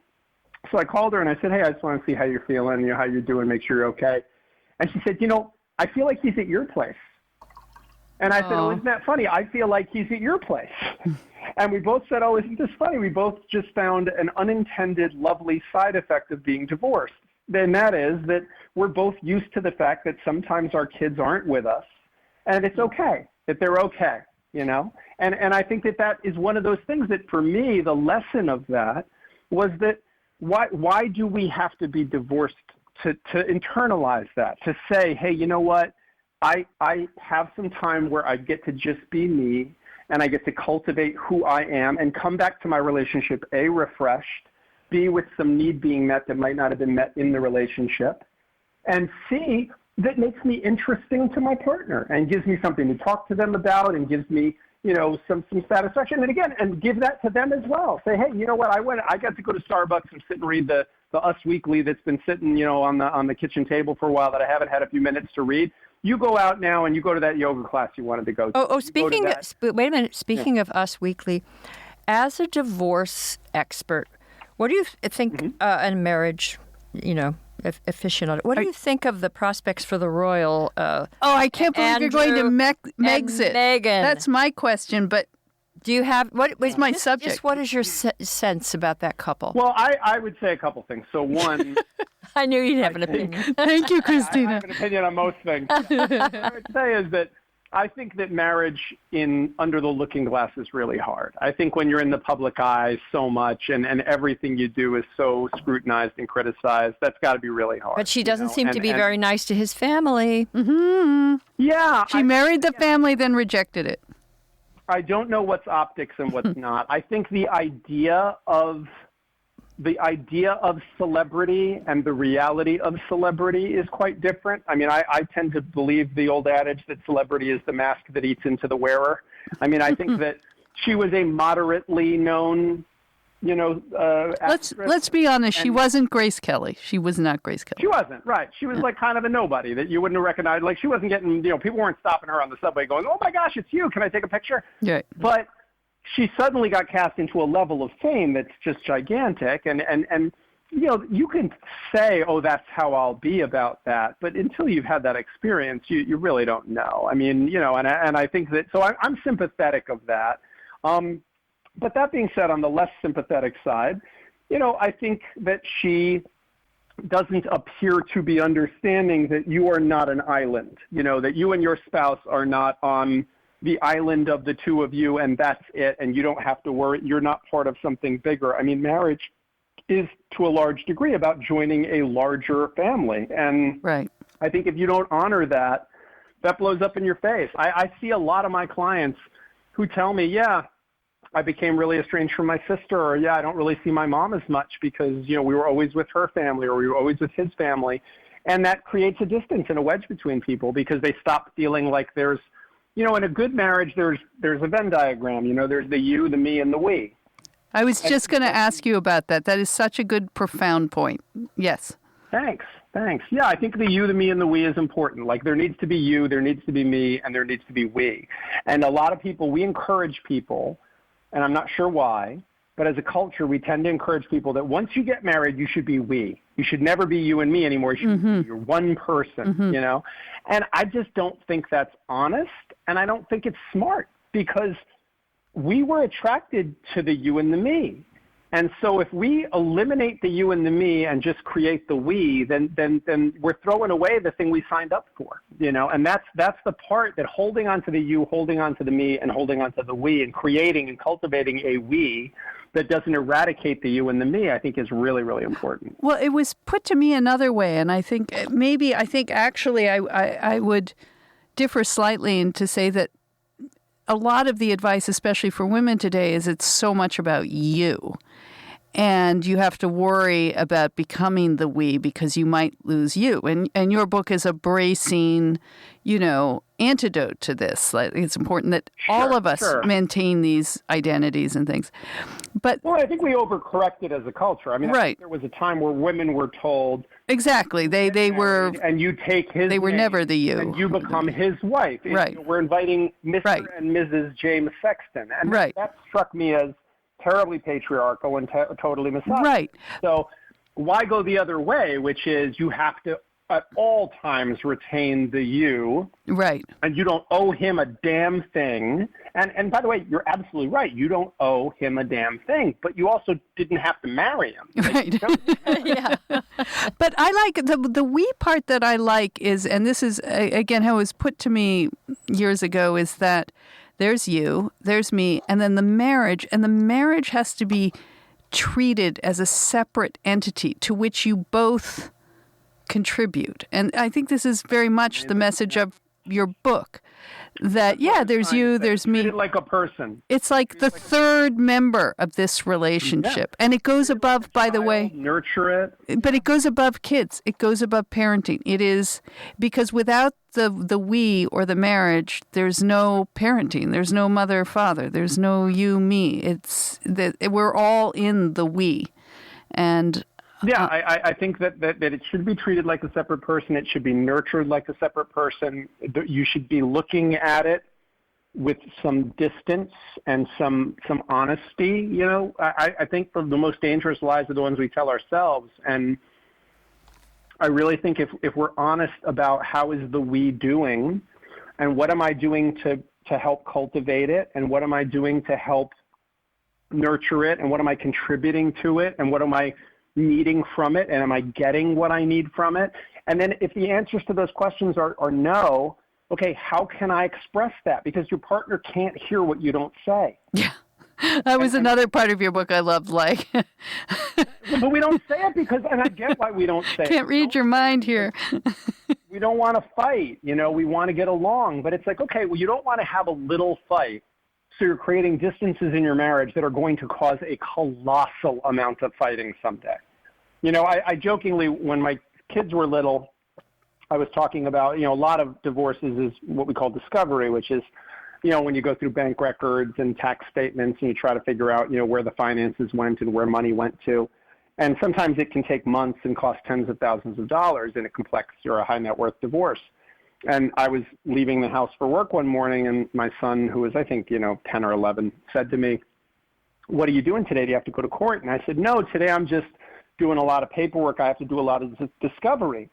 E: So I called her and I said, hey, I just want to see how you're feeling, how you're doing, make sure you're okay. And she said, I feel like he's at your place. And I said, oh, isn't that funny? I feel like he's at your place. And we both said, oh, isn't this funny? We both just found an unintended, lovely side effect of being divorced. And that is that we're both used to the fact that sometimes our kids aren't with us. And it's okay, that they're okay, And I think that is one of those things that for me, the lesson of that was that why do we have to be divorced to internalize that, to say, hey, you know what, I have some time where I get to just be me and I get to cultivate who I am and come back to my relationship, A, refreshed, B, with some need being met that might not have been met in the relationship, and C, that makes me interesting to my partner and gives me something to talk to them about and gives me some satisfaction. And again, and give that to them as well. Say, hey, you know what? I got to go to Starbucks and sit and read the Us Weekly that's been sitting, on the kitchen table for a while that I haven't had a few minutes to read. You go out now and you go to that yoga class you wanted to go to.
A: Wait a minute. Speaking of Us Weekly, as a divorce expert, what do you think in marriage, aficionado? What do you think of the prospects for the royal?
B: I can't believe
A: Andrew
B: you're going to Megxit.
A: Meghan.
B: That's my question, but
A: do you have what was
B: my subject?
A: Just what is your sense about that couple?
E: Well, I would say a couple things. So one,
A: I knew you'd have an opinion.
B: Thank you, Christina.
E: I have an opinion on most things. What I would say is that I think that marriage under the looking glass is really hard. I think when you're in the public eye so much and everything you do is so scrutinized and criticized, that's got to be really hard.
A: But she doesn't seem to be very nice to his family.
B: Mm-hmm.
E: Yeah.
B: She married the family, then rejected it.
E: I don't know what's optics and what's not. I think the idea of celebrity and the reality of celebrity is quite different. I mean, I tend to believe the old adage that celebrity is the mask that eats into the wearer. I mean, I think that she was a moderately known, actress.
B: Let's be honest. She wasn't Grace Kelly. She was not Grace Kelly.
E: She wasn't, right. She was like kind of a nobody that you wouldn't have recognized. Like she wasn't getting, people weren't stopping her on the subway going, oh my gosh, it's you. Can I take a picture?
B: Yeah.
E: But she suddenly got cast into a level of fame that's just gigantic. And you can say, oh, that's how I'll be about that. But until you've had that experience, you really don't know. I mean, and I think that, so I'm sympathetic of that. But that being said, on the less sympathetic side, I think that she doesn't appear to be understanding that you are not an island, that you and your spouse are not on the island of the two of you, and that's it, and you don't have to worry. You're not part of something bigger. I mean, marriage is to a large degree about joining a larger family. And
B: right.
E: I think if you don't honor that, that blows up in your face. I see a lot of my clients who tell me, yeah, I became really estranged from my sister, or yeah, I don't really see my mom as much because, we were always with her family or we were always with his family. And that creates a distance and a wedge between people because they stop feeling like there's, in a good marriage, there's a Venn diagram, there's the you, the me, and the we.
B: I was just going to ask you about that. That is such a good, profound point. Yes.
E: Thanks. Yeah, I think the you, the me, and the we is important. Like there needs to be you, there needs to be me, and there needs to be we. And a lot of people, we encourage people, and I'm not sure why, but as a culture, we tend to encourage people that once you get married, you should be we. You should never be you and me anymore. You should be you're one person, you know? And I just don't think that's honest, and I don't think it's smart because we were attracted to the you and the me. And so if we eliminate the you and the me and just create the we, then we're throwing away the thing we signed up for, you know? And that's the part that holding on to the you, holding on to the me, and holding on to the we, and creating and cultivating a we that doesn't eradicate the you and the me, I think is really, really important.
B: Well, it was put to me another way, and I think actually I would differ slightly in to say that a lot of the advice, especially for women today, is it's so much about you. And you have to worry about becoming the we because you might lose you. And your book is a bracing, antidote to this. Like, it's important that all of us maintain these identities and things. Well,
E: I think we overcorrected as a culture. I mean, I think there was a time where women were told
B: exactly they were,
E: and you take his.
B: They were
E: name,
B: never the you,
E: and you become his wife.
B: Right.
E: We're inviting Mr. and Mrs. James Sexton, and that struck me as terribly patriarchal and totally misogynist.
B: Right.
E: So why go the other way, which is you have to at all times retain the you.
B: Right.
E: And you don't owe him a damn thing. And by the way, you're absolutely right. You don't owe him a damn thing, but you also didn't have to marry him.
B: Right. Yeah. But I like the we part that I like is, and this is again how it was put to me years ago, is that there's you, there's me, and then the marriage. And the marriage has to be treated as a separate entity to which you both contribute. And I think this is very much the message of your book. That, there's you, there's me.
E: Treat it like a person.
B: It's like the third member of this relationship. Yeah. And it goes above, by the way.
E: Nurture it.
B: But it goes above kids. It goes above parenting. It is, because without the we or the marriage, there's no parenting. There's no mother or father. There's no you, me. It's that we're all in the we. And
E: I think that it should be treated like a separate person. It should be nurtured like a separate person. You should be looking at it with some distance and some honesty. I think the most dangerous lies are the ones we tell ourselves. And I really think if we're honest about how is the we doing and what am I doing to help cultivate it and what am I doing to help nurture it and what am I contributing to it and what am I needing from it, and am I getting what I need from it? And then if the answers to those questions are no, okay, how can I express that? Because your partner can't hear what you don't say.
B: Yeah. That was another part of your book I loved, like.
E: But we don't say it because, and I get why we don't say it.
B: Can't read your mind here.
E: We don't want to fight, we want to get along. But it's like, okay, well, you don't want to have a little fight. So you're creating distances in your marriage that are going to cause a colossal amount of fighting someday. I jokingly, when my kids were little, I was talking about, a lot of divorces is what we call discovery, which is, when you go through bank records and tax statements and you try to figure out, where the finances went and where money went to. And sometimes it can take months and cost tens of thousands of dollars in a complex or a high net worth divorce. And I was leaving the house for work one morning, and my son, who was, I think, 10 or 11, said to me, "What are you doing today? Do you have to go to court?" And I said, "No, today I'm just doing a lot of paperwork. I have to do a lot of discovery."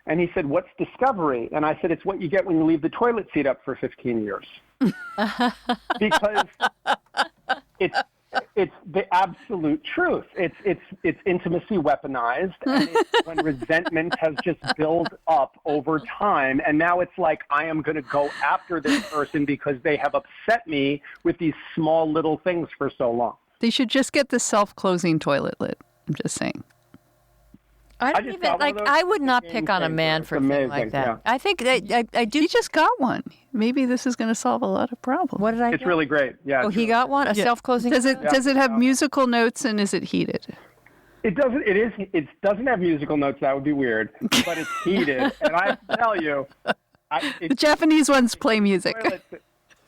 E: And he said, "What's discovery?" And I said, "It's what you get when you leave the toilet seat up for 15 years." Because it's the absolute truth. It's intimacy weaponized, and it's when resentment has just built up over time, and now it's like I am going to go after this person because they have upset me with these small little things for so long.
B: They should just get the self-closing toilet lid. I'm just saying.
A: I would not pick on a man for a thing like that. Yeah. I think that I do.
B: He just got one. Maybe this is going to solve a lot of problems.
A: What did I
E: It's really great. Yeah.
A: Oh, he got one? A self-closing?
B: Does it have musical notes and is it heated?
E: It doesn't. It doesn't have musical notes. That would be weird. But it's heated, and I have to tell you,
B: the Japanese ones play music.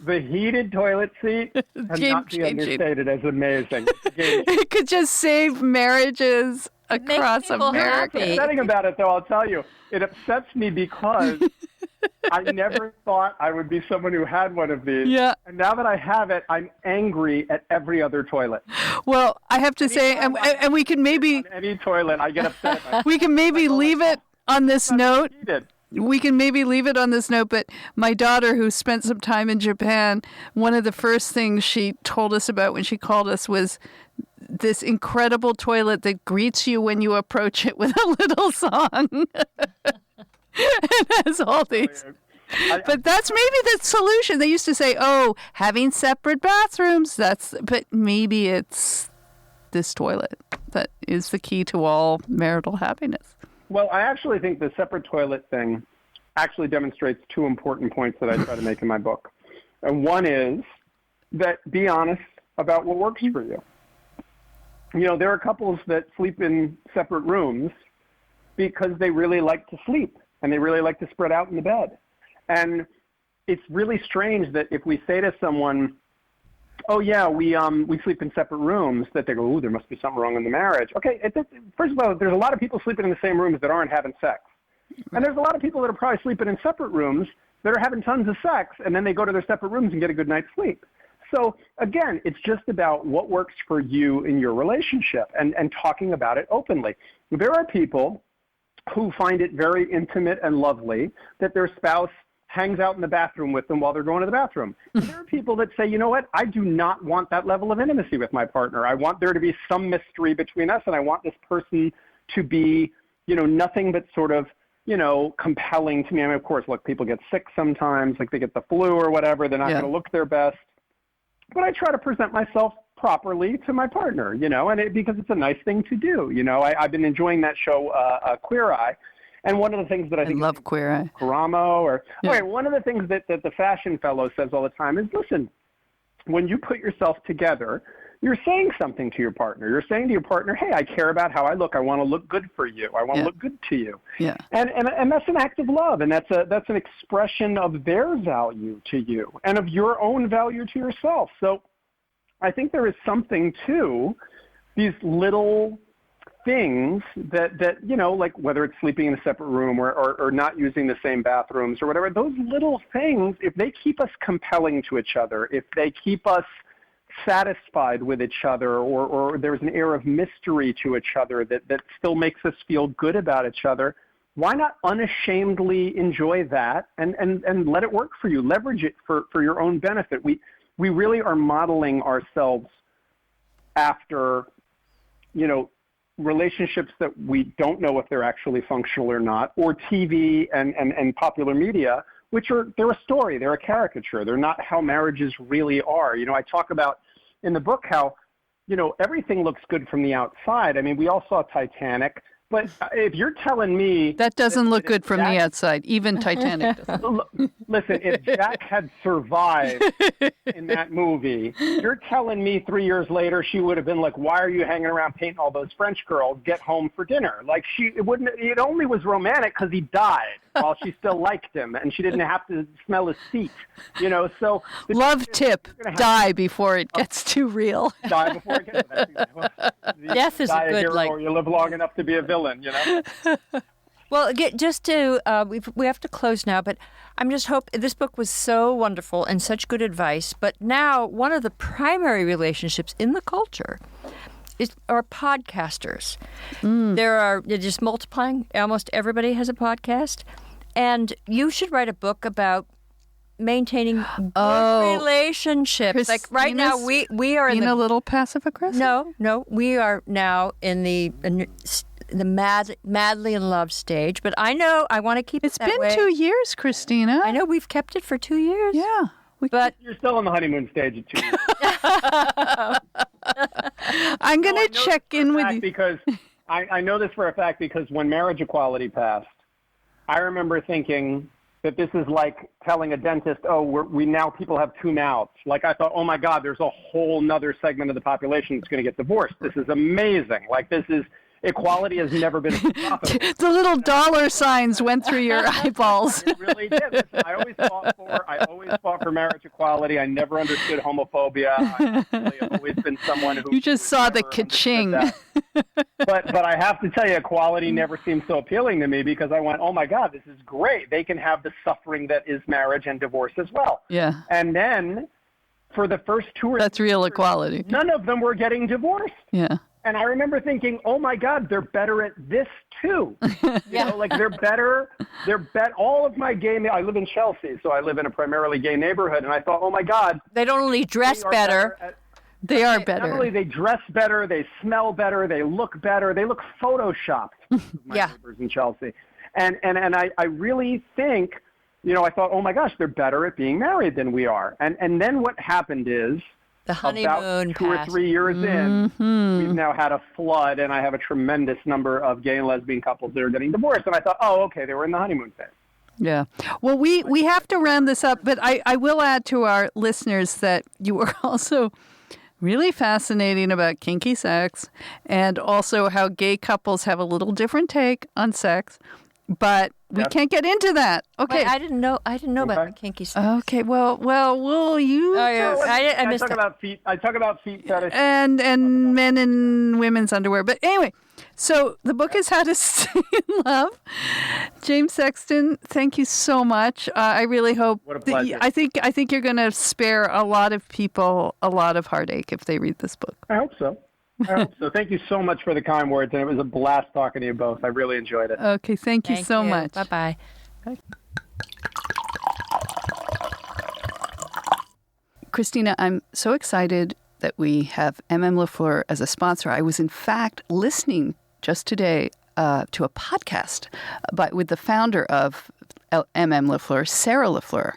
E: The heated toilet seat cannot be understated as amazing.
B: It could just save marriages across America.
E: What's upsetting about it, though, I'll tell you, it upsets me because I never thought I would be someone who had one of these.
B: Yeah.
E: And now that I have it, I'm angry at every other toilet.
B: Well, I have to say, and we can maybe...
E: On any toilet, I get upset about it.
B: We can maybe leave it on this note.
E: Heated.
B: We can maybe leave it on this note, but my daughter, who spent some time in Japan, one of the first things she told us about when she called us was this incredible toilet that greets you when you approach it with a little song. It has all these. But that's maybe the solution. They used to say, oh, having separate bathrooms, but maybe it's this toilet that is the key to all marital happiness.
E: Well, I actually think the separate toilet thing actually demonstrates two important points that I try to make in my book. And one is that be honest about what works for you. You know, there are couples that sleep in separate rooms because they really like to sleep and they really like to spread out in the bed. And it's really strange that if we say to someone, oh, yeah, we sleep in separate rooms, that they go, ooh, there must be something wrong in the marriage. Okay, first of all, there's a lot of people sleeping in the same rooms that aren't having sex. And there's a lot of people that are probably sleeping in separate rooms that are having tons of sex, and then they go to their separate rooms and get a good night's sleep. So, again, it's just about what works for you in your relationship and talking about it openly. There are people who find it very intimate and lovely that their spouse hangs out in the bathroom with them while they're going to the bathroom. There are people that say, you know what, I do not want that level of intimacy with my partner. I want there to be some mystery between us, and I want this person to be, you know, nothing but sort of, you know, compelling to me. I mean, of course, look, people get sick sometimes, like they get the flu or whatever. They're not going to look their best. But I try to present myself properly to my partner, you know, and because it's a nice thing to do. You know, I've been enjoying that show, Queer Eye. And one of the things that I think
B: love Queer Eye.
E: Karamo one of the things that the fashion fellow says all the time is, listen, when you put yourself together, you're saying something to your partner. You're saying to your partner, hey, I care about how I look. I want to look good for you. I want to look good to you.
B: Yeah.
E: And that's an act of love, and that's an expression of their value to you and of your own value to yourself. So I think there is something to these little things that you know, like whether it's sleeping in a separate room or not using the same bathrooms or whatever, those little things, if they keep us compelling to each other, if they keep us satisfied with each other, or there's an air of mystery to each other that still makes us feel good about each other, why not unashamedly enjoy that and let it work for you, leverage it for your own benefit. We really are modeling ourselves after, you know, relationships that we don't know if they're actually functional or not, or TV and popular media, which they're a story, they're a caricature, they're not how marriages really are. You know, I talk about in the book how, you know, everything looks good from the outside. I mean, we all saw Titanic, but if you're telling me...
B: That doesn't look good from the outside, even Titanic doesn't.
E: Listen, if Jack had survived in that movie, you're telling me 3 years later she would have been like, why are you hanging around painting all those French girls? Get home for dinner. Like, it only was romantic because he died while she still liked him, and she didn't have to smell his feet, you know, so...
B: Love tip, die before it gets too real.
E: Die before it gets
A: Death is a good,
E: or you live long enough to be a villain, you know?
A: Well, just to, we have to close now, but I'm just hoping, this book was so wonderful and such good advice, but now one of the primary relationships in the culture are podcasters. They're just multiplying. Almost everybody has a podcast. And you should write a book about maintaining good relationships. Like right now, we are in
B: a little passive aggressive.
A: No, we are now in the madly in love stage. But I know I want to keep it that way.
B: It's been 2 years, Christina.
A: I know we've kept it for 2 years.
B: Yeah.
A: But
E: you're still on the honeymoon stage at 2 years.
B: I'm going to check in with you.
E: Because I know this for a fact because when marriage equality passed, I remember thinking that this is like telling a dentist, oh, we now people have two mouths. Like I thought, oh my God, there's a whole nother segment of the population that's going to get divorced. This is amazing. Like this is, equality has never been profitable.
B: The little dollar signs went through your eyeballs.
E: It really did. Listen, I always fought for marriage equality. I never understood homophobia. I really have always been someone who...
B: You just saw the ka-ching.
E: But I have to tell you, equality never seemed so appealing to me because I went, oh my God, this is great. They can have the suffering that is marriage and divorce as well.
B: Yeah.
E: And then for the first 2 or 3
B: That's real
E: years,
B: equality.
E: none of them were getting divorced.
B: Yeah.
E: And I remember thinking, oh my God, they're better at this too. You know, like they're better. All of my gay, I live in Chelsea, so I live in a primarily gay neighborhood. And I thought, oh my God.
A: They don't only dress better.
B: They are better.
E: Not only they dress better, they smell better, they look better, they look photoshopped. My neighbors in Chelsea. And I really think, you know, I thought, oh my gosh, they're better at being married than we are. And then what happened is,
A: the honeymoon
E: about 2 or
A: passed.
E: 3 years in, we've now had a flood, and I have a tremendous number of gay and lesbian couples that are getting divorced. And I thought, oh, okay, they were in the honeymoon phase.
B: Yeah. Well, we have to round this up, but I will add to our listeners that you were also really fascinating about kinky sex and also how gay couples have a little different take on sex. But we can't get into that. Okay.
A: Wait, I didn't know about the kinky stuff.
B: Okay. Well, you
A: I missed
E: talk about feet. I talk about feet fetish
B: and men and women's underwear. But anyway, so the book is How to Stay in Love. James Sexton, thank you so much. I really hope.
E: What a pleasure.
B: I think you're going to spare a lot of people a lot of heartache if they read this book.
E: I hope so. So thank you so much for the kind words, and it was a blast talking to you both. I really enjoyed it.
B: Okay, thank you so much.
A: Bye-bye.
B: Bye. Christina, I'm so excited that we have LaFleur as a sponsor. I was, in fact, listening just today to a podcast with the founder of LaFleur, Sarah LaFleur.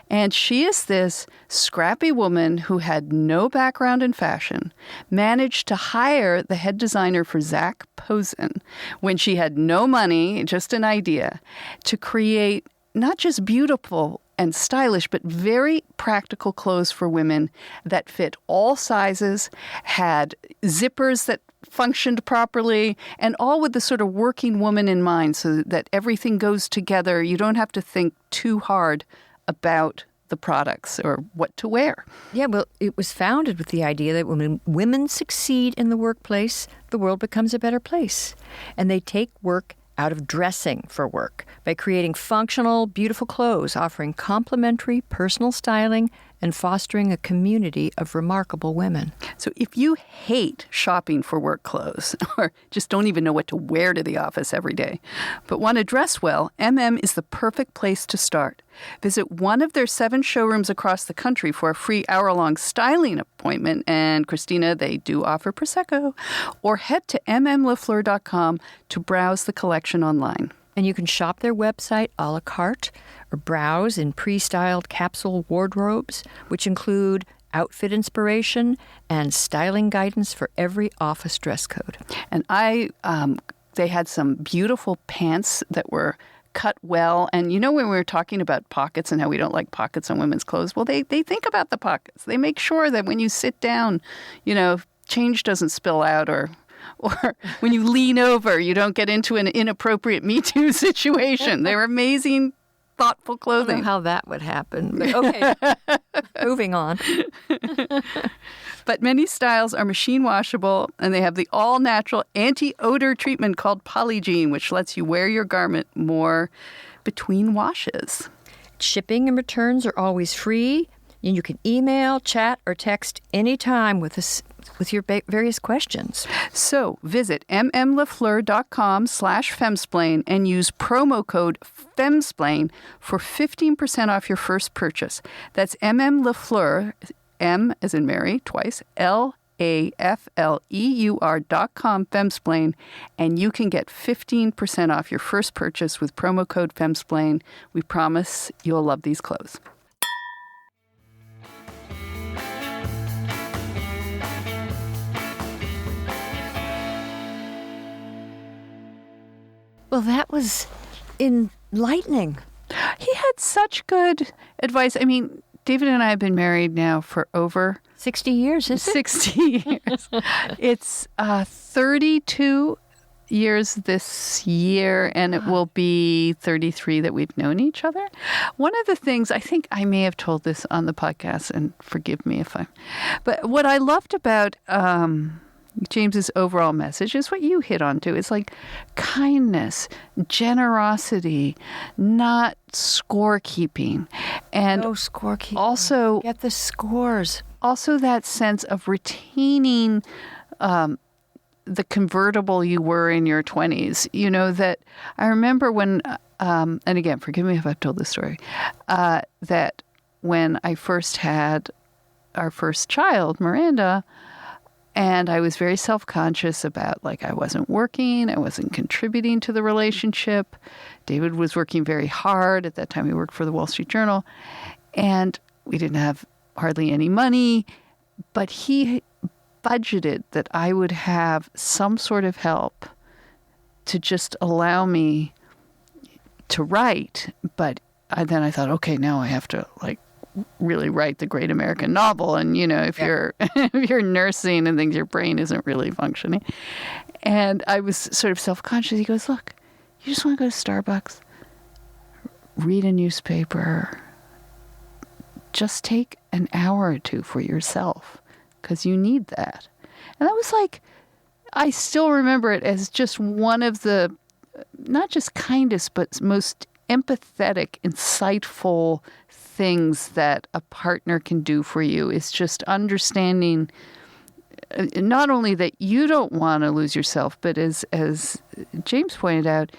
B: And she is this scrappy woman who had no background in fashion, managed to hire the head designer for Zac Posen when she had no money, just an idea, to create not just beautiful and stylish, but very practical clothes for women that fit all sizes, had zippers that functioned properly, and all with the sort of working woman in mind so that everything goes together. You don't have to think too hard about the products or what to wear.
A: Yeah, well, it was founded with the idea that when women succeed in the workplace, the world becomes a better place. And they take work out of dressing for work by creating functional, beautiful clothes, offering complementary personal styling and fostering a community of remarkable women.
B: So if you hate shopping for work clothes or just don't even know what to wear to the office every day, but want to dress well, is the perfect place to start. Visit one of their 7 showrooms across the country for a free hour-long styling appointment. And Christina, they do offer Prosecco. Or head to mmlafleur.com to browse the collection online.
A: And you can shop their website a la carte or browse in pre-styled capsule wardrobes, which include outfit inspiration and styling guidance for every office dress code.
B: And they had some beautiful pants that were cut well. And you know, when we were talking about pockets and how we don't like pockets on women's clothes, well, they think about the pockets. They make sure that when you sit down, you know, change doesn't spill out, or when you lean over, you don't get into an inappropriate Me Too situation. They're amazing, thoughtful clothing.
A: I don't know how that would happen. But okay, moving on.
B: But many styles are machine washable, and they have the all-natural anti-odor treatment called Polygene, which lets you wear your garment more between washes.
A: Shipping and returns are always free, and you can email, chat, or text anytime with us with your various questions.
B: So visit mmlafleur.com/femsplain and use promo code FEMSPLAIN for 15% off your first purchase. That's mmlafleur, M as in Mary, twice, LAFLEUR.com FEMSPLAIN, and you can get 15% off your first purchase with promo code FEMSPLAIN. We promise you'll love these clothes.
A: Well, that was enlightening.
B: He had such good advice. I mean, David and I have been married now for over
A: 60 years, isn't it?
B: 60 years. It's 32 years this year, and it will be 33 that we've known each other. One of the things, I think I may have told this on the podcast, and forgive me but what I loved about James's overall message is what you hit on too. It's like kindness, generosity, not scorekeeping, and
A: No scorekeeping.
B: also
A: Get the scores.
B: also that sense of retaining the convertible you were in your 20s. You know, that I remember when, and again, forgive me if I've told this story, that when I first had our first child, Miranda, and I was very self-conscious about, like, I wasn't working, I wasn't contributing to the relationship. David was working very hard. At that time, he worked for the Wall Street Journal, and we didn't have hardly any money, but he budgeted that I would have some sort of help to just allow me to write. But then I thought, okay, now I have to, like, really write the great American novel. And, you know, if you're if you're nursing and things, your brain isn't really functioning. And I was sort of self-conscious. He goes, look, you just want to go to Starbucks, read a newspaper, just take an hour or two for yourself, because you need that. And that was like, I still remember it as just one of the, not just kindest, but most empathetic, insightful things that a partner can do for you, is just understanding not only that you don't want to lose yourself, but as James pointed out,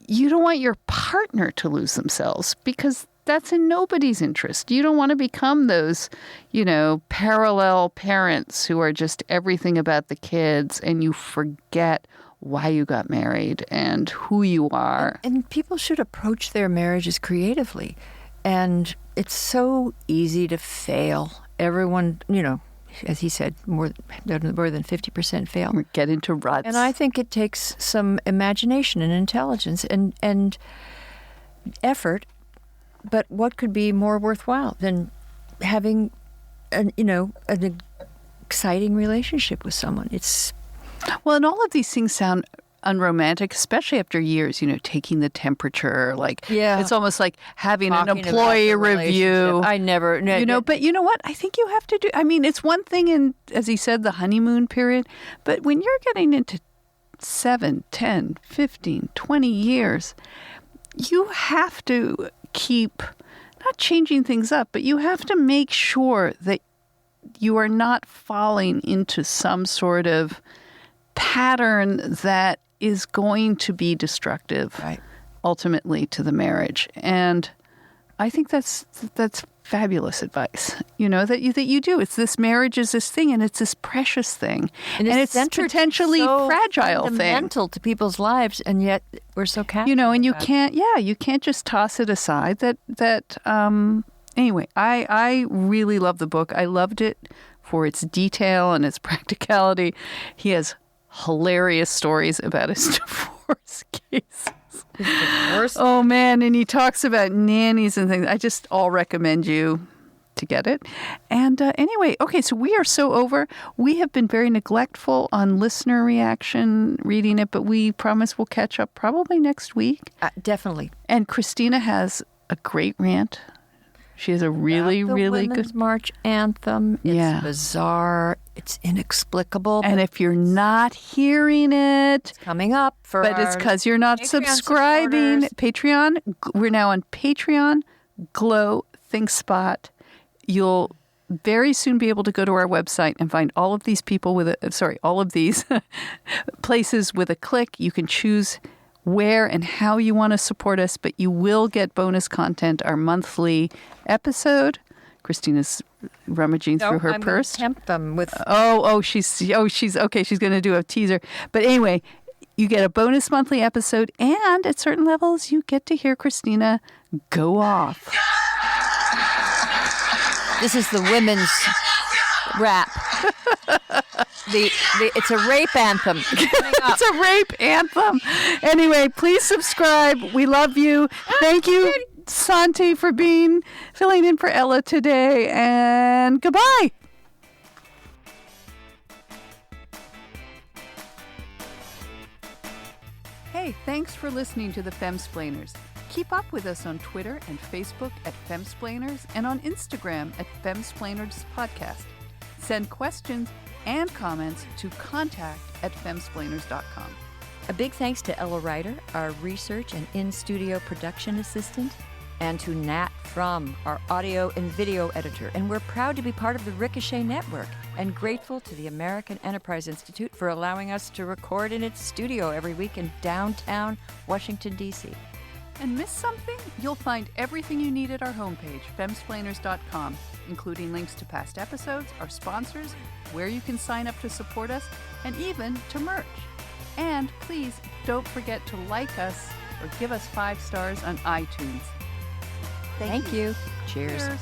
B: you don't want your partner to lose themselves, because that's in nobody's interest. You don't want to become those, you know, parallel parents who are just everything about the kids, and you forget why you got married and who you are.
A: And people should approach their marriages creatively. And it's so easy to fail. Everyone, you know, as he said, more than 50% fail.
B: Get into ruts.
A: And I think it takes some imagination and intelligence and effort. But what could be more worthwhile than having, an exciting relationship with someone?
B: Well, and all of these things sound unromantic, especially after years, you know, taking the temperature. Like, it's almost like having an employee review.
A: I never,
B: but you know what? I think you have to do, I mean, it's one thing in, as he said, the honeymoon period, but when you're getting into 7, 10, 15, 20 years, you have to keep not changing things up, but you have to make sure that you are not falling into some sort of pattern that is going to be destructive, ultimately, to the marriage. And I think that's fabulous advice. You know, that you do. It's this marriage is this thing, and it's this precious thing, and it's potentially
A: so
B: fragile thing,
A: fundamental to people's lives, and yet we're so casual.
B: You know, and you can't just toss it aside. Anyway, I really love the book. I loved it for its detail and its practicality. He has hilarious stories about his divorce cases. Oh, man. And he talks about nannies and things. I just all recommend you to get it. And anyway, okay, so we are so over. We have been very neglectful on listener reaction, reading it, but we promise we'll catch up probably next week.
A: Definitely.
B: And Christina has a great rant. She has a really, really
A: Women's
B: good
A: March anthem. It's bizarre. It's inexplicable.
B: And if you're not hearing it,
A: it's coming up
B: but it's because you're not subscribing.
A: Supporters.
B: Patreon. We're now on Patreon, Glow, ThinkSpot. You'll very soon be able to go to our website and find all of these people all of these places with a click. You can choose where and how you want to support us, but you will get bonus content, our monthly episode. Christina's rummaging through her purse.
A: Tempt them with.
B: She's okay. She's going to do a teaser. But anyway, you get a bonus monthly episode, and at certain levels, you get to hear Christina go off.
A: This is the women's rap. It's a rape anthem.
B: It's a rape anthem. Anyway, please subscribe. We love you. Thank you, Santi, for filling in for Ella today. And goodbye. Hey, thanks for listening to the Femsplainers. Keep up with us on Twitter and Facebook at Femsplainers and on Instagram at Femsplainers Podcast. Send questions and comments to contact@femsplainers.com.
A: A big thanks to Ella Ryder, our research and in-studio production assistant, and to Nat Frum, our audio and video editor. And we're proud to be part of the Ricochet Network and grateful to the American Enterprise Institute for allowing us to record in its studio every week in downtown Washington, D.C.
B: And miss something? You'll find everything you need at our homepage, femsplainers.com, including links to past episodes, our sponsors, where you can sign up to support us, and even to merch. And please don't forget to like us or give us 5 stars on iTunes.
A: Thank you. Cheers.
B: Cheers.